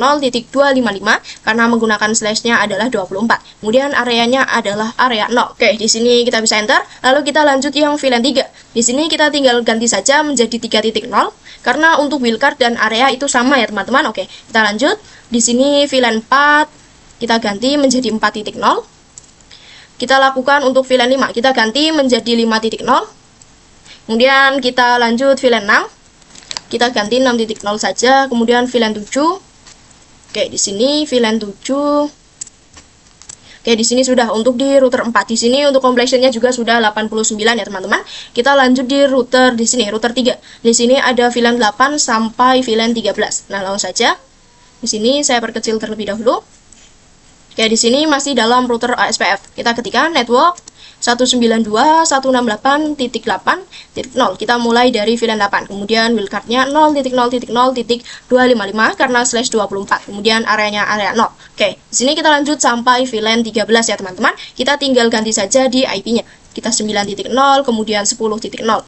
karena menggunakan slashnya adalah 24. Kemudian areanya adalah area 0. Oke, di sini kita bisa enter. Lalu kita lanjut yang VLAN 3. Di sini kita tinggal ganti saja menjadi 3.0 karena untuk wildcard dan area itu sama ya teman-teman. Oke, kita lanjut. Di sini VLAN 4 kita ganti menjadi 4.0. Kita lakukan untuk VLAN 5, kita ganti menjadi 5.0. Kemudian kita lanjut VLAN 6. Kita ganti 6.0 saja. Kemudian VLAN 7. Oke, di sini VLAN 7. Oke, di sini sudah untuk di router 4. Di sini untuk complexionnya juga sudah 89 ya teman-teman. Kita lanjut di router di sini, router 3. Di sini ada VLAN 8 sampai VLAN 13. Nah, langsung saja. Di sini saya perkecil terlebih dahulu. Oke, di sini masih dalam router OSPF. Kita ketikkan network 192.168.8.0. Kita mulai dari VLAN 8. Kemudian wildcard-nya 0.0.0.255 karena /24. Kemudian areanya area 0. Oke, di sini kita lanjut sampai VLAN 13 ya teman-teman. Kita tinggal ganti saja di IP-nya. Kita 9.0 kemudian 10.0.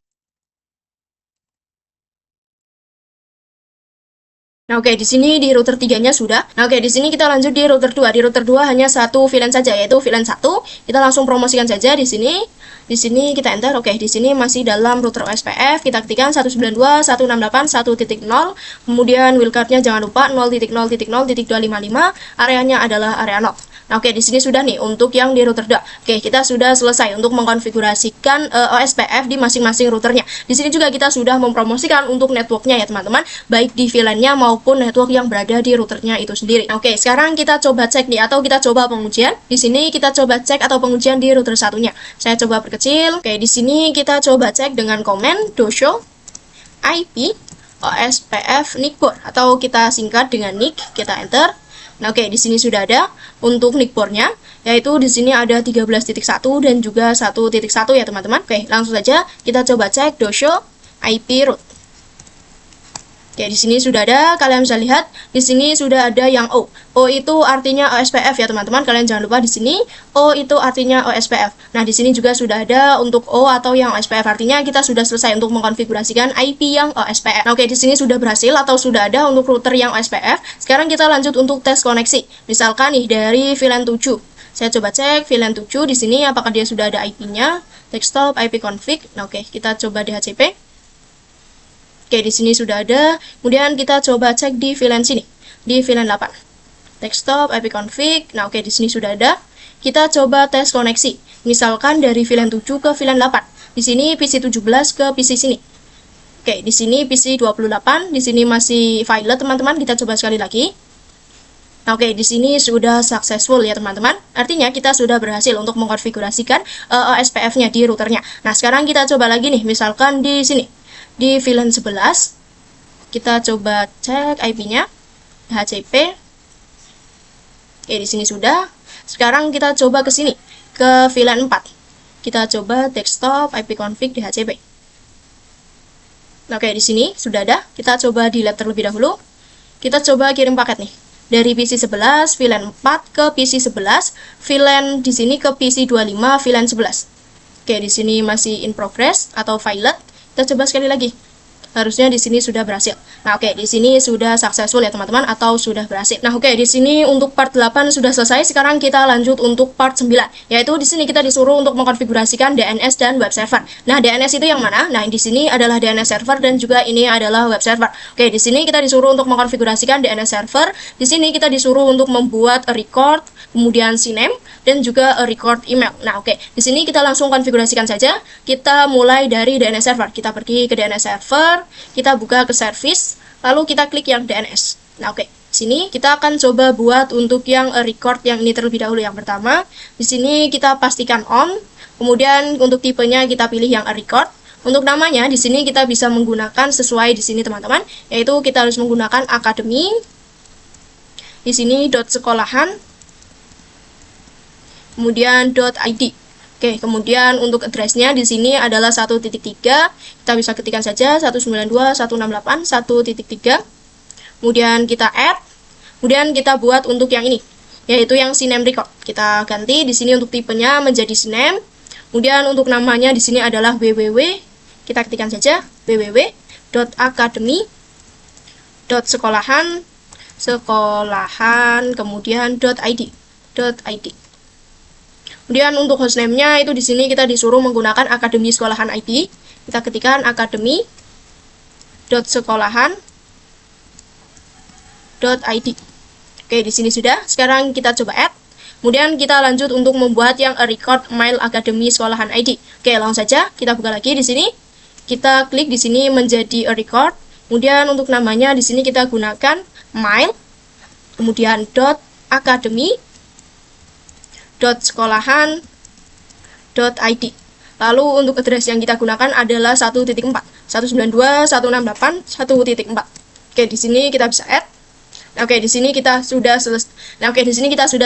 Nah, oke, di sini di router 3-nya sudah. Nah, oke, di sini kita lanjut di router 2. Di router 2 hanya satu VLAN saja, yaitu VLAN 1. Kita langsung promosikan saja di sini. Di sini kita enter. Oke, di sini masih dalam router OSPF. Kita ketikkan 192.168.1.0. Kemudian wildcard-nya jangan lupa 0.0.0.255. Areanya adalah area 0. Nah, oke, di sini sudah nih untuk yang di router 2. Oke, kita sudah selesai untuk mengkonfigurasikan OSPF di masing-masing routernya. Di sini juga kita sudah mempromosikan untuk networknya ya teman-teman, baik di VLAN-nya maupun network yang berada di routernya itu sendiri. Nah, oke, sekarang kita coba cek nih atau kita coba pengujian. Di sini kita coba cek atau pengujian di router satunya. Saya coba perkecil. Oke, di sini kita coba cek dengan komen dosho IP OSPF NIC-port atau kita singkat dengan NIC. Kita enter. Nah, oke, di sini sudah ada untuk NIC port-nya, yaitu di sini ada 13.1 dan juga 1.1 ya teman-teman. Oke, langsung saja kita coba cek dosho IP root. Oke, di sini sudah ada, kalian bisa lihat di sini sudah ada yang O. O itu artinya OSPF ya teman-teman. Kalian jangan lupa di sini O itu artinya OSPF. Nah, di sini juga sudah ada untuk O atau yang OSPF. Artinya kita sudah selesai untuk mengkonfigurasikan IP yang OSPF. Nah, oke, di sini sudah berhasil atau sudah ada untuk router yang OSPF. Sekarang kita lanjut untuk tes koneksi. Misalkan nih dari VLAN 7. Saya coba cek VLAN 7 di sini apakah dia sudah ada IP-nya. Desktop IP config. Nah, oke, kita coba DHCP. Oke, di sini sudah ada. Kemudian kita coba cek di VLAN sini, di VLAN 8. Desktop IP config. Nah, oke, di sini sudah ada. Kita coba tes koneksi. Misalkan dari VLAN 7 ke VLAN 8. Di sini PC 17 ke PC sini. Oke, di sini PC 28. Di sini masih violet, teman-teman. Kita coba sekali lagi. Nah, oke, di sini sudah successful ya, teman-teman. Artinya kita sudah berhasil untuk mengkonfigurasikan OSPF-nya di routernya. Nah, sekarang kita coba lagi nih, misalkan di sini. Di VLAN 11, kita coba cek IP-nya, DHCP. Oke, di sini sudah. Sekarang kita coba ke sini, ke VLAN 4. Kita coba desktop IP config DHCP. Oke, di sini sudah ada. Kita coba delete terlebih dahulu. Kita coba kirim paket nih. Dari PC 11, VLAN 4 ke PC 11, VLAN di sini ke PC 25, VLAN 11. Oke, di sini masih in progress atau violet. Kita coba sekali lagi. harusnya di sini sudah berhasil. Nah, oke, di sini sudah successful ya teman-teman, atau sudah berhasil. Nah, oke, di sini untuk part 8 sudah selesai. Sekarang kita lanjut untuk part 9, yaitu di sini kita disuruh untuk mengkonfigurasikan DNS dan web server. Nah, DNS itu yang mana? Nah, di sini adalah DNS server dan juga ini adalah web server. Oke, di sini kita disuruh untuk mengkonfigurasikan DNS server. Di sini kita disuruh untuk membuat record, kemudian CNAME, dan juga record email. Nah, oke, di sini kita langsung konfigurasikan saja. Kita mulai dari DNS server. Kita pergi ke DNS server, kita buka ke service, lalu kita klik yang DNS. Nah, oke, sini kita akan coba buat untuk yang record yang ini terlebih dahulu. Yang pertama, di sini kita pastikan on. Kemudian untuk tipenya kita pilih yang record. Untuk namanya di sini kita bisa menggunakan sesuai di sini teman-teman, yaitu kita harus menggunakan academy. Di sini .sekolahan, kemudian .id. Oke, kemudian untuk address-nya di sini adalah 1.3. Kita bisa ketikkan saja 192.168.1.3. Kemudian kita add. Kemudian kita buat untuk yang ini, yaitu yang CNAME record. Kita ganti di sini untuk tipenya menjadi CNAME. Kemudian untuk namanya di sini adalah www. Kita ketikkan saja www.academy.sekolahan kemudian .id. Kemudian untuk hostname-nya itu di sini kita disuruh menggunakan Akademi Sekolahan ID. Kita ketikkan academy.sekolahan.id. Oke, di sini sudah. Sekarang kita coba add. Kemudian kita lanjut untuk membuat yang record mail Akademi Sekolahan ID. Oke, langsung saja kita buka lagi di sini. Kita klik di sini menjadi record. Kemudian untuk namanya di sini kita gunakan mail. Kemudian .academy.sekolahan.id. Lalu untuk address yang kita gunakan adalah 1.4, 192.168.1.4. Oke, di sini kita bisa add. Nah, oke, di sini kita sudah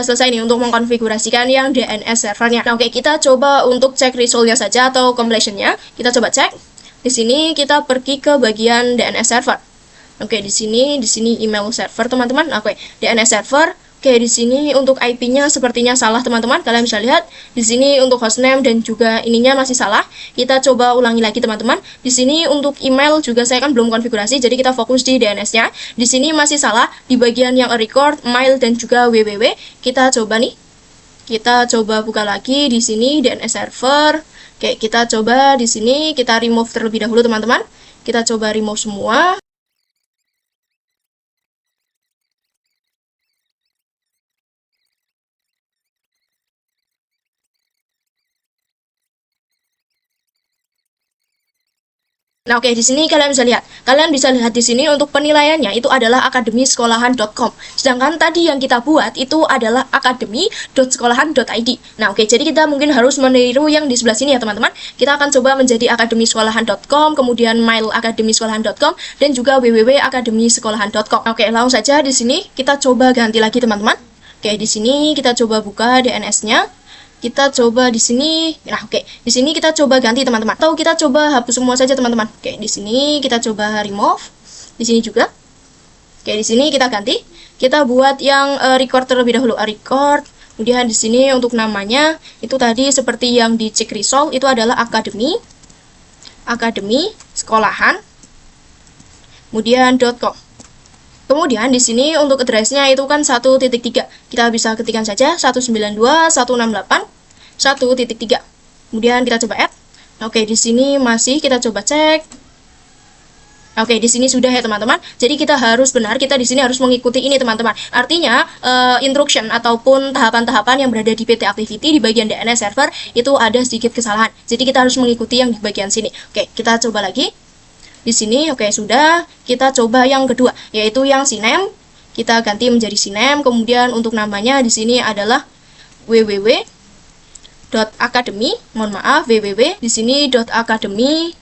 selesai nih untuk mengkonfigurasikan yang DNS servernya. Nah, oke, kita coba untuk cek result-nya saja atau completion-nya. Kita coba cek. Di sini kita pergi ke bagian DNS server. Oke, di sini email server, teman-teman. Oke, DNS server. Oke, di sini untuk IP-nya sepertinya salah, teman-teman. Kalian bisa lihat di sini untuk hostname dan juga ininya masih salah. Kita coba ulangi lagi, teman-teman. Di sini untuk email juga saya kan belum konfigurasi, jadi kita fokus di DNS-nya. Di sini masih salah di bagian yang record, mail dan juga www. Kita coba nih. Kita coba buka lagi di sini DNS server. Oke, kita coba di sini kita remove terlebih dahulu, teman-teman. Kita coba remove semua. Nah, oke, di sini kalian bisa lihat. Kalian bisa lihat di sini untuk penilaiannya itu adalah akademisekolahan.com. Sedangkan tadi yang kita buat itu adalah academy.sekolahan.id. Nah, oke, jadi kita mungkin harus meniru yang di sebelah sini ya, teman-teman. Kita akan coba menjadi akademisekolahan.com, kemudian mail akademisekolahan.com dan juga www.akademisekolahan.com. Oke, langsung saja di sini kita coba ganti lagi, teman-teman. Oke, di sini kita coba buka DNS-nya. Kita coba di sini. Nah, oke. Di sini kita coba ganti, teman-teman. Atau kita coba hapus semua saja, teman-teman. Oke, di sini kita coba remove. Di sini juga. Oke, di sini kita ganti. Kita buat yang record terlebih dahulu. Record. Kemudian di sini untuk namanya itu tadi seperti yang di check result itu adalah Academy sekolahan. Kemudian .com. Kemudian di sini untuk address-nya itu kan 1.3. Kita bisa ketikkan saja 192.168.1.3. Kemudian kita coba add. Oke, di sini masih kita coba cek. Oke, di sini sudah ya, teman-teman. Jadi kita harus benar, kita di sini harus mengikuti ini, teman-teman. Artinya instruction ataupun tahapan-tahapan yang berada di PT Activity di bagian DNS server itu ada sedikit kesalahan. Jadi kita harus mengikuti yang di bagian sini. Oke, kita coba lagi. Di sini, oke, sudah. Kita coba yang kedua, yaitu yang CNAME. Kita ganti menjadi CNAME. Kemudian untuk namanya di sini adalah www.academy. Mohon maaf, www. Di sini .academy.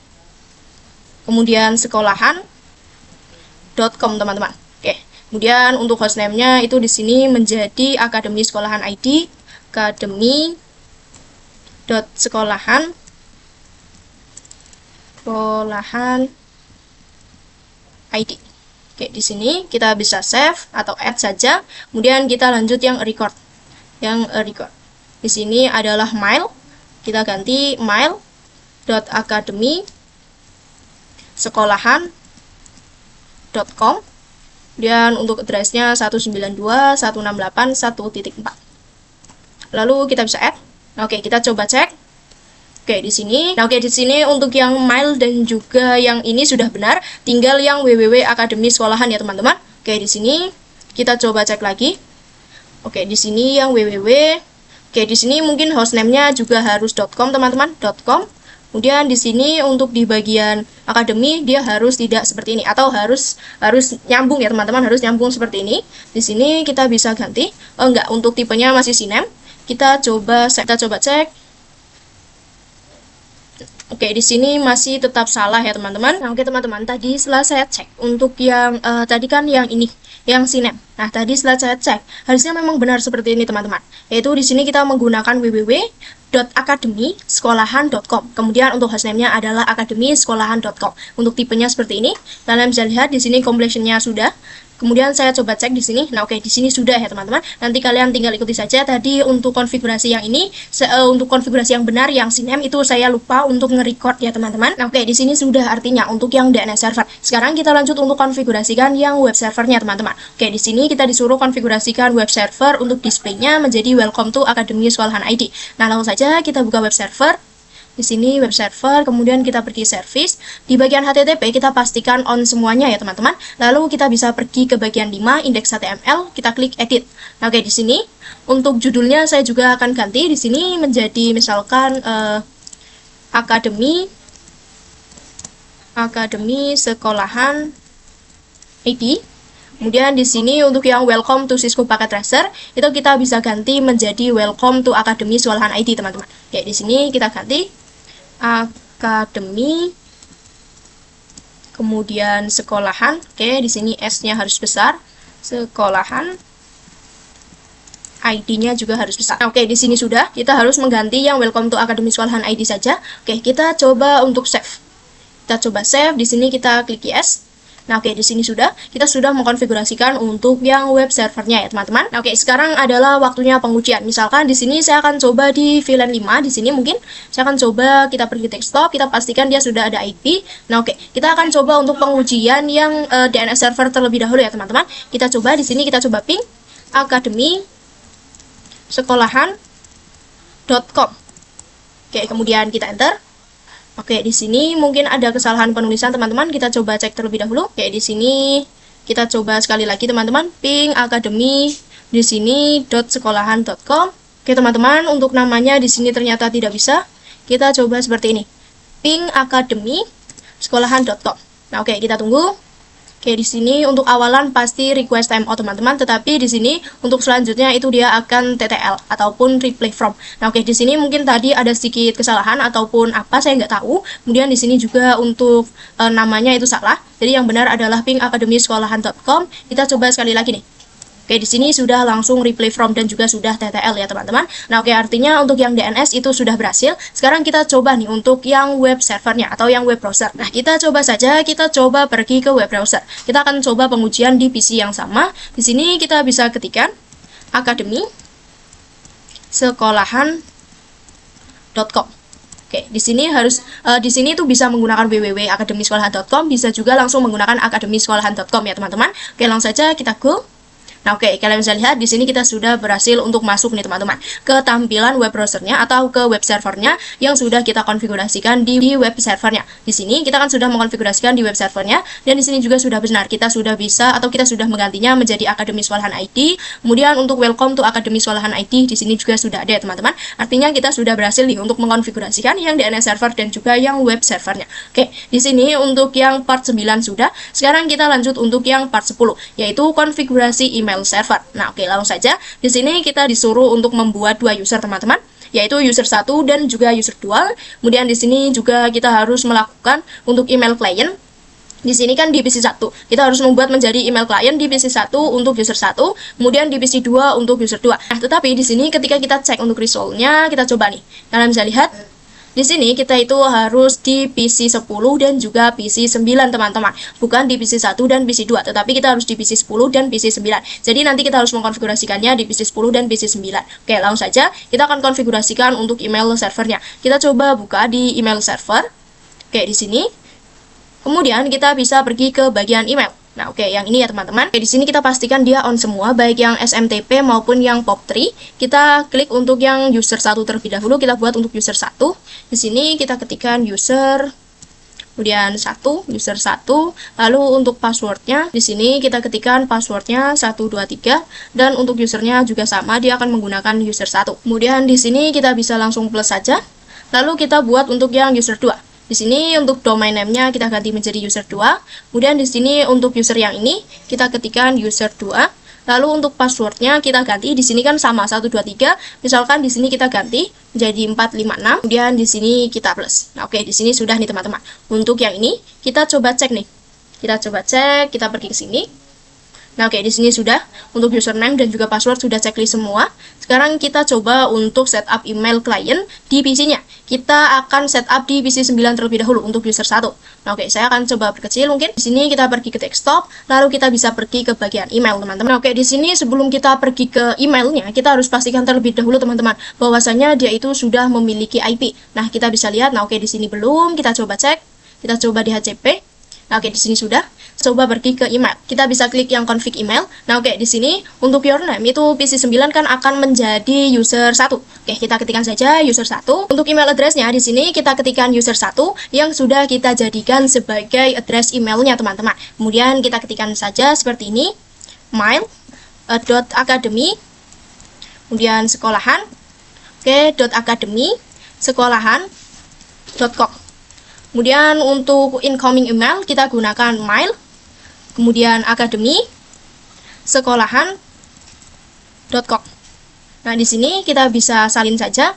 Kemudian sekolahan.com, teman-teman. Oke. Kemudian untuk hostname-nya itu di sini menjadi Akademi Sekolahan ID. Akademi.sekolahan. ID. Oke, di sini kita bisa save atau add saja. Kemudian kita lanjut yang record. Di sini adalah mail. Kita ganti mail.academy sekolahan .com. Kemudian untuk address-nya 192.168.1.4. Lalu kita bisa add. Oke, kita coba cek. Oke, di sini. Nah, oke, di sini untuk yang mail dan juga yang ini sudah benar. Tinggal yang www akademi sekolahan ya, teman-teman. Oke, di sini kita coba cek lagi. Oke, di sini yang www. Oke, di sini mungkin hostname-nya juga harus .com, teman-teman, .com. Kemudian di sini untuk di bagian akademi dia harus tidak seperti ini atau harus nyambung ya, teman-teman, harus nyambung seperti ini. Di sini kita bisa ganti. Oh, enggak, untuk tipenya masih sinem. Kita coba cek. Oke, di sini masih tetap salah ya, teman-teman. Nah, oke, teman-teman, tadi setelah saya cek untuk yang tadi kan yang ini, yang sinem. Nah, tadi setelah saya cek, harusnya memang benar seperti ini, teman-teman. Yaitu di sini kita menggunakan www.akademisekolahan.com. Kemudian untuk hostname-nya adalah akademisekolahan.com. Untuk tipenya seperti ini. Kalian bisa lihat di sini completion-nya sudah. Kemudian saya coba cek di sini. Nah, oke, di sini sudah ya, teman-teman. Nanti kalian tinggal ikuti saja. Tadi untuk konfigurasi yang ini, untuk konfigurasi yang benar yang sinem itu saya lupa untuk nge-record ya, teman-teman. Nah, oke, di sini sudah, artinya untuk yang DNS server. Sekarang kita lanjut untuk konfigurasikan yang web servernya, teman-teman. Oke, di sini kita disuruh konfigurasikan web server untuk display-nya menjadi welcome to Akademi Sekolahan ID. Nah, langsung saja kita buka web server. Di sini web server, kemudian kita pergi service. Di bagian HTTP kita pastikan on semuanya ya, teman-teman. Lalu kita bisa pergi ke bagian 5 index.html, kita klik edit. Nah, oke, di sini untuk judulnya saya juga akan ganti di sini menjadi misalkan Akademi Sekolahan ID. Kemudian di sini untuk yang welcome to Cisco Packet Tracer itu kita bisa ganti menjadi welcome to Akademi Sekolahan ID, teman-teman. Oke, di sini kita ganti Akademi, kemudian sekolahan. Oke, di sini S-nya harus besar. Sekolahan. ID-nya juga harus besar. Oke, di sini sudah. Kita harus mengganti yang welcome to Akademi Sekolahan ID saja. Oke, kita coba untuk save. Kita coba save. Di sini kita klik yes. Nah, oke, di sini kita sudah mengkonfigurasikan untuk yang web servernya ya, teman-teman. Nah, oke, sekarang adalah waktunya pengujian. Misalkan di sini saya akan coba di VLAN 5, di sini mungkin saya akan coba kita pergi desktop, kita pastikan dia sudah ada IP. Nah, oke, kita akan coba untuk pengujian yang DNS server terlebih dahulu ya, teman-teman. Kita coba di sini, kita coba ping akademisekolahan.com. Oke, kemudian kita enter. Oke, di sini mungkin ada kesalahan penulisan, teman-teman. Kita coba cek terlebih dahulu. Oke, di sini kita coba sekali lagi, teman-teman. Ping akademi di sini .sekolahan.com. Oke, teman-teman, untuk namanya di sini ternyata tidak bisa. Kita coba seperti ini. Ping akademi sekolahan.com. Nah, oke, kita tunggu. Oke, di sini untuk awalan pasti request timeout, teman-teman, tetapi di sini untuk selanjutnya itu dia akan TTL ataupun replay from. Nah, oke, di sini mungkin tadi ada sedikit kesalahan ataupun apa saya nggak tahu. Kemudian di sini juga untuk namanya itu salah. Jadi yang benar adalah ping akademisekolahan.com. Kita coba sekali lagi nih. Oke, di sini sudah langsung replay from dan juga sudah TTL ya, teman-teman. Nah, oke, artinya untuk yang DNS itu sudah berhasil. Sekarang kita coba nih untuk yang web servernya atau yang web browser. Nah, kita coba saja, kita coba pergi ke web browser. Kita akan coba pengujian di PC yang sama. Di sini kita bisa ketikkan akademisekolahan.com. Oke, di sini di sini itu bisa menggunakan www.akademisekolahan.com, bisa juga langsung menggunakan akademisekolahan.com ya, teman-teman. Oke, langsung saja kita go. Nah, oke, kalian bisa lihat di sini kita sudah berhasil untuk masuk nih, teman-teman, ke tampilan web browsernya atau ke web servernya yang sudah kita konfigurasikan di web servernya. Di sini kita kan sudah mengkonfigurasikan di web servernya dan di sini juga sudah benar. Kita sudah bisa atau kita sudah menggantinya menjadi Akademi Sekolahan ID. Kemudian untuk welcome to Akademi Sekolahan ID di sini juga sudah ada ya, teman-teman. Artinya kita sudah berhasil nih untuk mengkonfigurasikan yang DNS server dan juga yang web servernya. Oke, di sini untuk yang part 9 sudah. Sekarang kita lanjut untuk yang part 10 yaitu konfigurasi email server. Nah, oke, langsung saja. Di sini kita disuruh untuk membuat dua user, teman-teman, yaitu user 1 dan juga user 2. Kemudian di sini juga kita harus melakukan untuk email client. Di sini kan di PC 1, kita harus membuat menjadi email client di PC 1 untuk user 1, kemudian di PC 2 untuk user 2. Nah, tetapi di sini ketika kita cek untuk result-nya, kita coba nih. Kalian bisa lihat di sini kita itu harus di PC 10 dan juga PC 9, teman-teman. Bukan di PC 1 dan PC 2, tetapi kita harus di PC 10 dan PC 9. Jadi nanti kita harus mengkonfigurasikannya di PC 10 dan PC 9. Oke, langsung saja kita akan konfigurasikan untuk email servernya. Kita coba buka di email server. Oke, di sini. Kemudian kita bisa pergi ke bagian email. Nah, oke, yang ini ya teman-teman. Oke, di sini kita pastikan dia on semua, baik yang SMTP maupun yang POP3. Kita klik untuk yang user 1 terlebih dahulu, kita buat untuk user 1. Di sini kita ketikkan user, kemudian user 1, lalu untuk passwordnya, di sini kita ketikkan passwordnya 123, dan untuk usernya juga sama, dia akan menggunakan user 1. Kemudian di sini kita bisa langsung plus saja, lalu kita buat untuk yang user 2. Di sini untuk domain name-nya kita ganti menjadi user 2. Kemudian di sini untuk user yang ini kita ketikkan user 2. Lalu untuk passwordnya kita ganti, di sini kan sama 123. Misalkan di sini kita ganti menjadi 456. Kemudian di sini kita plus. Nah, oke, di sini sudah nih teman-teman. Untuk yang ini kita coba cek nih. Kita coba cek, kita pergi ke sini. Nah, oke, di sini sudah untuk username dan juga password sudah checklist semua. Sekarang kita coba untuk setup email client di PC-nya. Kita akan setup di PC 9 terlebih dahulu untuk user 1. Nah, oke, saya akan coba perkecil mungkin. Di sini kita pergi ke desktop, lalu kita bisa pergi ke bagian email, teman-teman. Nah, oke, di sini sebelum kita pergi ke emailnya, kita harus pastikan terlebih dahulu, teman-teman, bahwasanya dia itu sudah memiliki IP. Nah, kita bisa lihat. Nah, oke, di sini belum. Kita coba cek. Kita coba di HCP. Nah, oke, di sini sudah. Coba pergi ke email. Kita bisa klik yang config email. Nah, oke, di sini untuk your name itu PC 9 kan akan menjadi user 1. Oke, kita ketikkan saja user 1. Untuk email address-nya di sini kita ketikkan user 1 yang sudah kita jadikan sebagai address emailnya, teman-teman. Kemudian kita ketikkan saja seperti ini. mail.academy kemudian sekolahan. Oke, .academy sekolahan.com. Kemudian untuk incoming email kita gunakan mail, kemudian academy sekolahan.com. Nah, di sini kita bisa salin saja.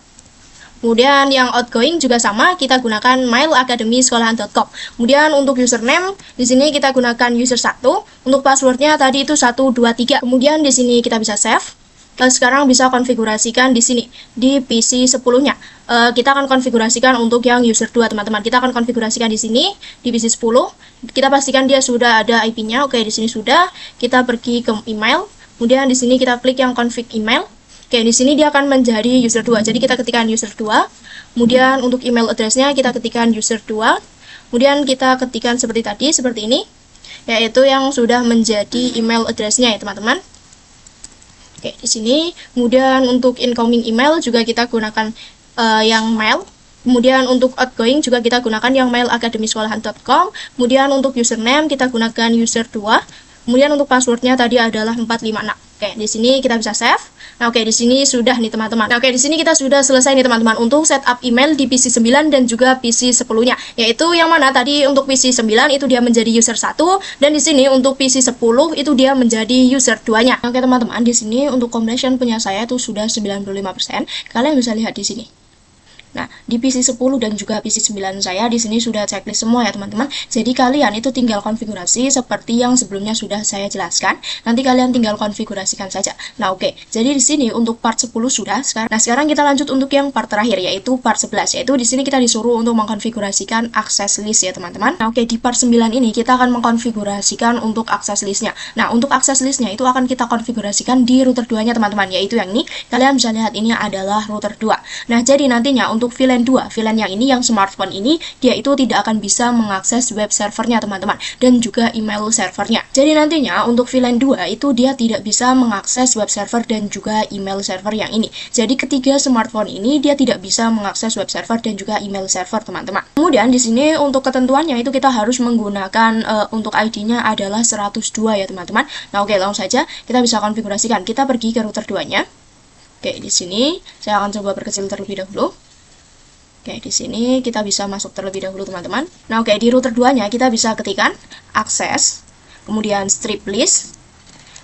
Kemudian yang outgoing juga sama, kita gunakan mail academy sekolahan.com. Kemudian untuk username di sini kita gunakan user 1. Untuk passwordnya tadi itu 123. Kemudian di sini kita bisa save. Sekarang bisa konfigurasikan di sini di PC 10-nya. Kita akan konfigurasikan untuk yang user 2, teman-teman. Kita akan konfigurasikan di sini di PC 10. Kita pastikan dia sudah ada IP-nya. Oke, di sini sudah. Kita pergi ke email. Kemudian di sini kita klik yang config email. Oke, di sini dia akan menjadi user 2. Jadi kita ketikkan user 2. Kemudian untuk email address-nya kita ketikkan user 2. Kemudian kita ketikkan seperti tadi, seperti ini, yaitu yang sudah menjadi email address-nya ya, teman-teman. Oke, di sini. Kemudian untuk incoming email juga kita gunakan yang mail. Kemudian untuk outgoing juga kita gunakan yang mail academy-sekolahan.com. Kemudian untuk username kita gunakan user 2. Kemudian untuk passwordnya tadi adalah 456. Oke, di sini kita bisa save. Nah, oke, di sini sudah nih teman-teman. Nah, oke, di sini kita sudah selesai nih teman-teman untuk setup email di PC 9 dan juga PC 10-nya. Yaitu yang mana tadi untuk PC 9 itu dia menjadi user 1 dan di sini untuk PC 10 itu dia menjadi user 2-nya. Oke, teman-teman, di sini untuk completion punya saya itu sudah 95%. Kalian bisa lihat di sini. Nah, di PC 10 dan juga PC 9 saya di sini sudah checklist semua ya, teman-teman. Jadi kalian itu tinggal konfigurasi seperti yang sebelumnya sudah saya jelaskan. Nanti kalian tinggal konfigurasikan saja. Nah, oke. Jadi di sini untuk part 10 sudah. Sekarang kita lanjut untuk yang part terakhir, yaitu part 11. Yaitu di sini kita disuruh untuk mengkonfigurasikan access list ya, teman-teman. Nah, oke, di part 9 ini kita akan mengkonfigurasikan untuk access listnya. Nah, untuk access listnya itu akan kita konfigurasikan di router 2-nya, teman-teman. Yaitu yang ini. Kalian bisa lihat ini adalah router 2. Nah, jadi nantinya untuk VLAN 2, VLAN yang ini, yang smartphone ini, dia itu tidak akan bisa mengakses web servernya, teman-teman, dan juga email servernya. Jadi nantinya untuk VLAN 2 itu dia tidak bisa mengakses web server dan juga email server yang ini. Jadi ketiga smartphone ini dia tidak bisa mengakses web server dan juga email server, teman-teman. Kemudian di sini untuk ketentuannya itu kita harus menggunakan untuk ID-nya adalah 102 ya, teman-teman. Nah, oke, langsung saja kita bisa konfigurasikan. Kita pergi ke router 2-nya. Oke, di sini saya akan coba perkecil terlebih dahulu. Oke, di sini kita bisa masuk terlebih dahulu, teman-teman. Nah, oke, di router 2-nya kita bisa ketikkan akses, kemudian strip list,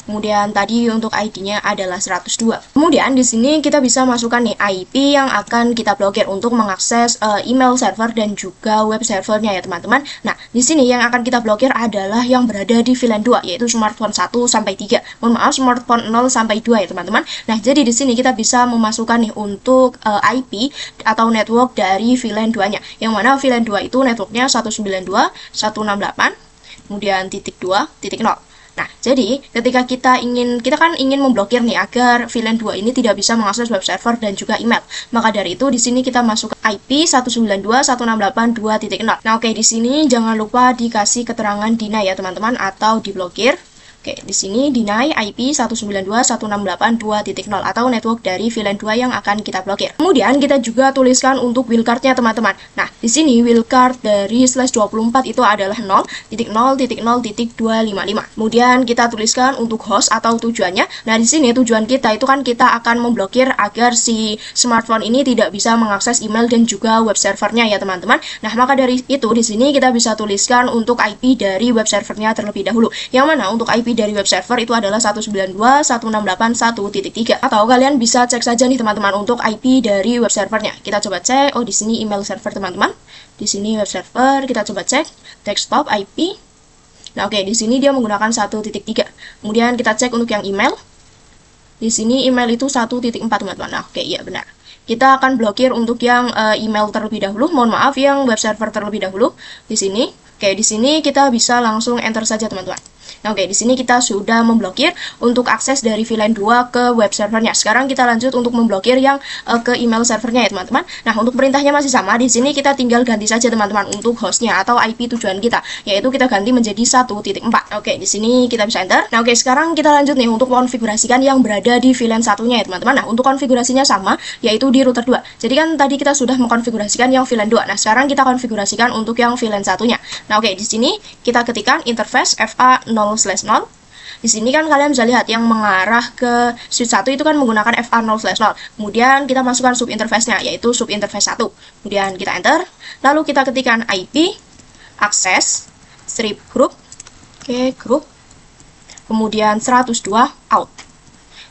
kemudian tadi untuk ID-nya adalah 102. Kemudian di sini kita bisa masukkan nih IP yang akan kita blokir untuk mengakses email server dan juga web servernya ya, teman-teman. Nah, di sini yang akan kita blokir adalah yang berada di VLAN 2, yaitu smartphone 1 sampai 3. Mohon maaf, smartphone 0 sampai 2 ya, teman-teman. Nah, jadi di sini kita bisa memasukkan nih untuk IP atau network dari VLAN 2-nya. Yang mana VLAN 2 itu networknya 192.168, kemudian titik 2.0. Nah, jadi ketika kita kan ingin memblokir nih agar VLAN 2 ini tidak bisa mengakses web server dan juga email. Maka dari itu di sini kita masuk ke IP 192.168.2.0. Nah, oke, di sini jangan lupa dikasih keterangan deny ya teman-teman, atau diblokir. Oke, di sini deny IP 192.168.2.0 atau network dari VLAN 2 yang akan kita blokir. Kemudian kita juga tuliskan untuk wildcard-nya teman-teman. Nah, di sini wildcard dari /24 itu adalah 0.0.0.255. Kemudian kita tuliskan untuk host atau tujuannya. Nah, di sini tujuan kita itu kan kita akan memblokir agar si smartphone ini tidak bisa mengakses email dan juga web servernya ya teman-teman. Nah, maka dari itu di sini kita bisa tuliskan untuk IP dari web servernya terlebih dahulu. Yang mana untuk IP dari web server itu adalah 192.168.1.3, atau kalian bisa cek saja nih teman-teman untuk IP dari web servernya. Kita coba cek. Oh, di sini email server teman-teman. Di sini web server, kita coba cek desktop IP. Nah, oke, di sini dia menggunakan 1.3. Kemudian kita cek untuk yang email. Di sini email itu 1.4 teman-teman. Nah, oke, iya benar. Kita akan blokir untuk yang email terlebih dahulu. Mohon maaf yang web server terlebih dahulu. Di sini, oke, di sini kita bisa langsung enter saja teman-teman. Nah, oke, di sini kita sudah memblokir untuk akses dari VLAN 2 ke web servernya. Sekarang kita lanjut untuk memblokir yang ke email servernya ya teman-teman. Nah, untuk perintahnya masih sama. Di sini kita tinggal ganti saja teman-teman untuk hostnya atau IP tujuan kita, yaitu kita ganti menjadi 1.4. Oke, di sini kita bisa enter. Nah, oke, sekarang kita lanjut nih untuk konfigurasikan yang berada di VLAN satunya ya teman-teman. Nah, untuk konfigurasinya sama, yaitu di router 2. Jadi kan tadi kita sudah mengkonfigurasikan yang VLAN 2. Nah, sekarang kita konfigurasikan untuk yang VLAN satunya. Nah, oke, di sini kita ketikkan interface FA0/0. Di sini kan kalian bisa lihat yang mengarah ke switch 1 itu kan menggunakan FA0/0. Kemudian kita masukkan subinterface-nya, yaitu subinterface 1. Kemudian kita enter. Lalu kita ketikkan IP access strip group. Oke, group. Kemudian 102 out.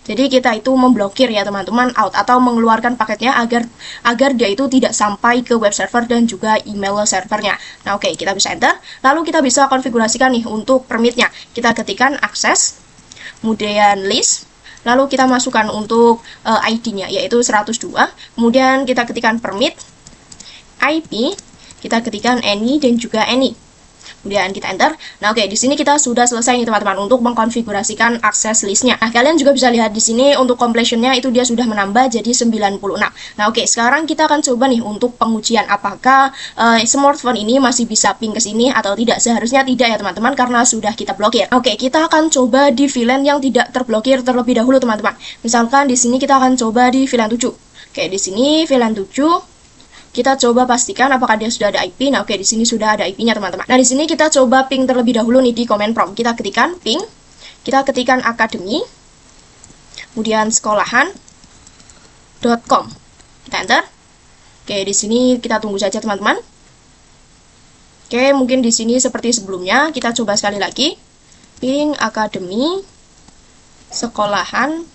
Jadi kita itu memblokir ya teman-teman out atau mengeluarkan paketnya agar dia itu tidak sampai ke web server dan juga email servernya. Nah, oke, kita bisa enter. Lalu kita bisa konfigurasikan nih untuk permitnya. Kita ketikkan access, kemudian list, lalu kita masukkan untuk ID-nya yaitu 102. Kemudian kita ketikkan permit, IP, kita ketikkan any dan juga any. Kemudian kita enter. Nah, oke, di sini kita sudah selesai nih teman-teman untuk mengkonfigurasikan akses listnya. Nah, kalian juga bisa lihat di sini untuk completionnya itu dia sudah menambah jadi 96. Nah, oke, sekarang kita akan coba nih untuk pengujian apakah smartphone ini masih bisa ping ke sini atau tidak. Seharusnya tidak ya teman-teman karena sudah kita blokir. Oke, kita akan coba di VLAN yang tidak terblokir terlebih dahulu teman-teman. Misalkan di sini kita akan coba di VLAN 7. Oke, di sini VLAN 7. Kita coba pastikan apakah dia sudah ada IP. Nah, oke, di sini sudah ada IP-nya, teman-teman. Nah, di sini kita coba ping terlebih dahulu nih di command prompt. Kita ketikkan ping, kita ketikkan academy, kemudian sekolahan.com. Kita enter. Oke, di sini kita tunggu saja, teman-teman. Oke, mungkin di sini seperti sebelumnya. Kita coba sekali lagi. Ping academy sekolahan.com.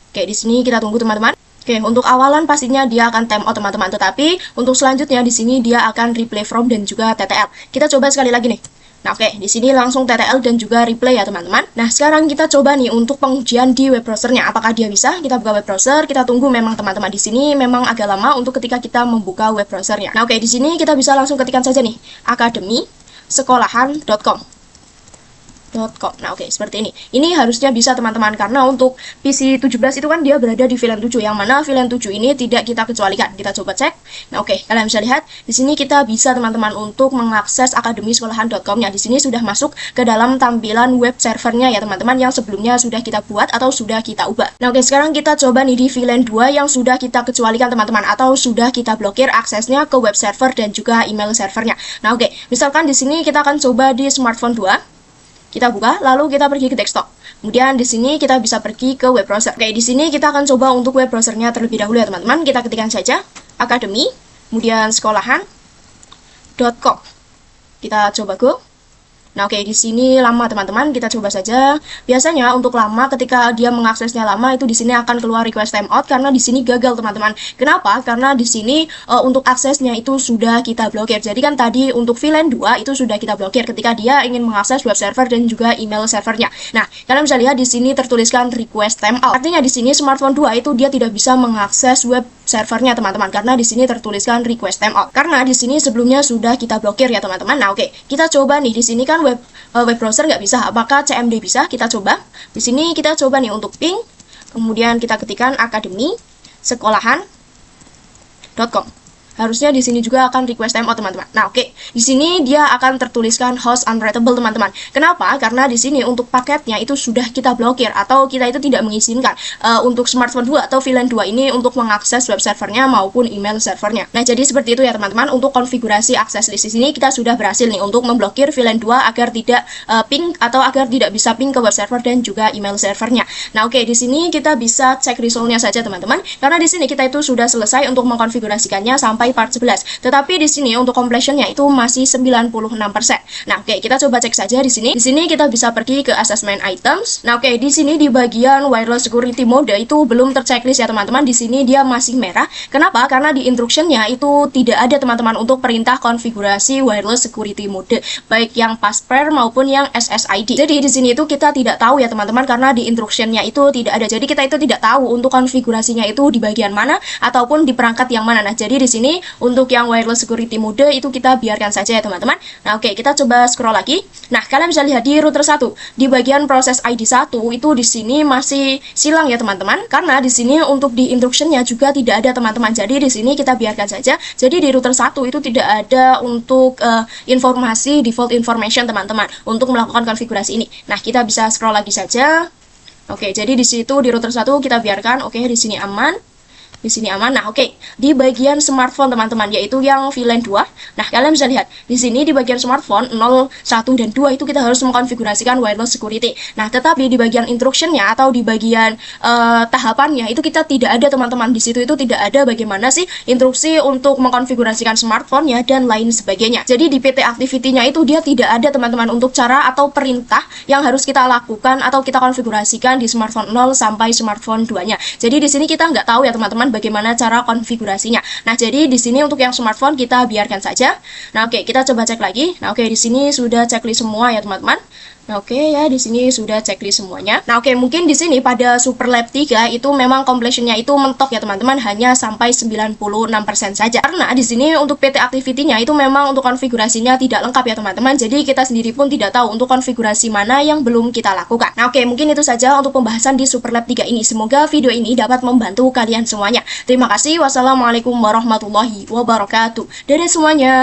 Oke, di sini kita tunggu, teman-teman. Oke, untuk awalan pastinya dia akan timeout teman-teman, tetapi untuk selanjutnya di sini dia akan replay from dan juga TTL. Kita coba sekali lagi nih. Nah, oke, di sini langsung TTL dan juga replay ya teman-teman. Nah, sekarang kita coba nih untuk pengujian di web browsernya. Apakah dia bisa? Kita buka web browser, kita tunggu memang teman-teman. Di sini memang agak lama untuk ketika kita membuka web browsernya. Nah, oke, di sini kita bisa langsung ketikkan saja nih, academy sekolahan.com. Nah, oke, seperti ini. Ini harusnya bisa teman-teman karena untuk PC 17 itu kan dia berada di VLAN 7 yang mana VLAN 7 ini tidak kita kecualikan. Kita coba cek. Nah, oke, kalian bisa lihat di sini kita bisa teman-teman untuk mengakses akademisekolahan.com-nya. Di sini sudah masuk ke dalam tampilan web servernya ya teman-teman yang sebelumnya sudah kita buat atau sudah kita ubah. Nah, oke, sekarang kita coba nih di VLAN 2 yang sudah kita kecualikan teman-teman atau sudah kita blokir aksesnya ke web server dan juga email servernya. Nah, oke, misalkan di sini kita akan coba di smartphone 2. Kita buka, lalu kita pergi ke desktop. Kemudian di sini kita bisa pergi ke web browser. Oke, di sini kita akan coba untuk web browsernya terlebih dahulu ya teman-teman. Kita ketikkan saja academy, kemudian sekolahan.com. Kita coba go. Nah, oke, di sini lama teman-teman, kita coba saja. Biasanya untuk lama ketika dia mengaksesnya lama itu di sini akan keluar request timeout karena di sini gagal teman-teman. Kenapa? Karena di sini untuk aksesnya itu sudah kita blokir. Jadi kan tadi untuk VLAN 2 itu sudah kita blokir ketika dia ingin mengakses web server dan juga email servernya. Nah, kalian bisa lihat di sini tertuliskan request timeout. Artinya di sini smartphone 2 itu dia tidak bisa mengakses web servernya teman-teman, karena di sini tertuliskan request timeout. Karena di sini sebelumnya sudah kita blokir ya teman-teman. Nah, oke, kita coba nih, di sini kan web browser nggak bisa, apakah CMD bisa? Kita coba. Di sini kita coba nih untuk ping, kemudian kita ketikkan akademi sekolahan.com. Harusnya di sini juga akan request timeout teman-teman. Nah, oke. Di sini dia akan tertuliskan host unreadable teman-teman. Kenapa? Karena di sini untuk paketnya itu sudah kita blokir atau kita itu tidak mengizinkan untuk smartphone 2 atau VLAN 2 ini untuk mengakses web servernya maupun email servernya. Nah, jadi seperti itu ya teman-teman. Untuk konfigurasi akses list di sini kita sudah berhasil nih untuk memblokir VLAN 2 agar tidak ping atau agar tidak bisa ping ke web server dan juga email servernya. Nah, oke, di sini kita bisa cek resultnya saja teman-teman. Karena di sini kita itu sudah selesai untuk mengkonfigurasikannya sampai part 11. Tetapi di sini untuk completionnya itu masih 96%. Nah, oke, kita coba cek saja di sini. Di sini kita bisa pergi ke assessment items. Nah, oke, di sini di bagian wireless security mode itu belum terchecklist ya teman-teman. Di sini dia masih merah. Kenapa? Karena di instructionnya itu tidak ada teman-teman untuk perintah konfigurasi wireless security mode, baik yang passpair maupun yang SSID. Jadi di sini itu kita tidak tahu ya teman-teman, karena di instructionnya itu tidak ada. Jadi kita itu tidak tahu untuk konfigurasinya itu di bagian mana ataupun di perangkat yang mana. Nah, jadi di sini untuk yang wireless security mode itu kita biarkan saja ya teman-teman. Nah, oke, kita coba scroll lagi. Nah, kalian bisa lihat di router 1 di bagian proses ID 1 itu di sini masih silang ya teman-teman, karena di sini untuk di instructionnya juga tidak ada teman-teman. Jadi di sini kita biarkan saja. Jadi di router 1 itu tidak ada untuk informasi default information teman-teman untuk melakukan konfigurasi ini. Nah, kita bisa scroll lagi saja. Oke, jadi di situ di router 1 kita biarkan. Oke, di sini aman. Di sini aman. Nah, oke. Di bagian smartphone teman-teman, yaitu yang VLAN 2. Nah, kalian bisa lihat di sini di bagian smartphone 0, 1 dan 2 itu kita harus mengkonfigurasikan wireless security. Nah, tetapi di bagian instructionnya atau di bagian tahapannya itu kita tidak ada teman-teman. Di situ itu tidak ada bagaimana sih instruksi untuk mengkonfigurasikan smartphone ya dan lain sebagainya. Jadi di PT activity-nya itu dia tidak ada teman-teman untuk cara atau perintah yang harus kita lakukan atau kita konfigurasikan di smartphone 0 sampai smartphone 2-nya. Jadi di sini kita nggak tahu ya teman-teman bagaimana cara konfigurasinya. Nah, jadi di sini untuk yang smartphone kita biarkan saja. Nah, oke, kita coba cek lagi. Nah, oke, di sini sudah checklist semua ya teman-teman. Nah, oke ya, di sini sudah checklist semuanya. Nah, oke, mungkin di sini pada Superlab 3 itu memang completionnya itu mentok ya teman-teman, hanya sampai 96% saja. Karena di sini untuk PT activity-nya itu memang untuk konfigurasinya tidak lengkap ya teman-teman. Jadi kita sendiri pun tidak tahu untuk konfigurasi mana yang belum kita lakukan. Nah, oke, mungkin itu saja untuk pembahasan di Superlab 3 ini. Semoga video ini dapat membantu kalian semuanya. Terima kasih. Wassalamualaikum warahmatullahi wabarakatuh. Dadah semuanya.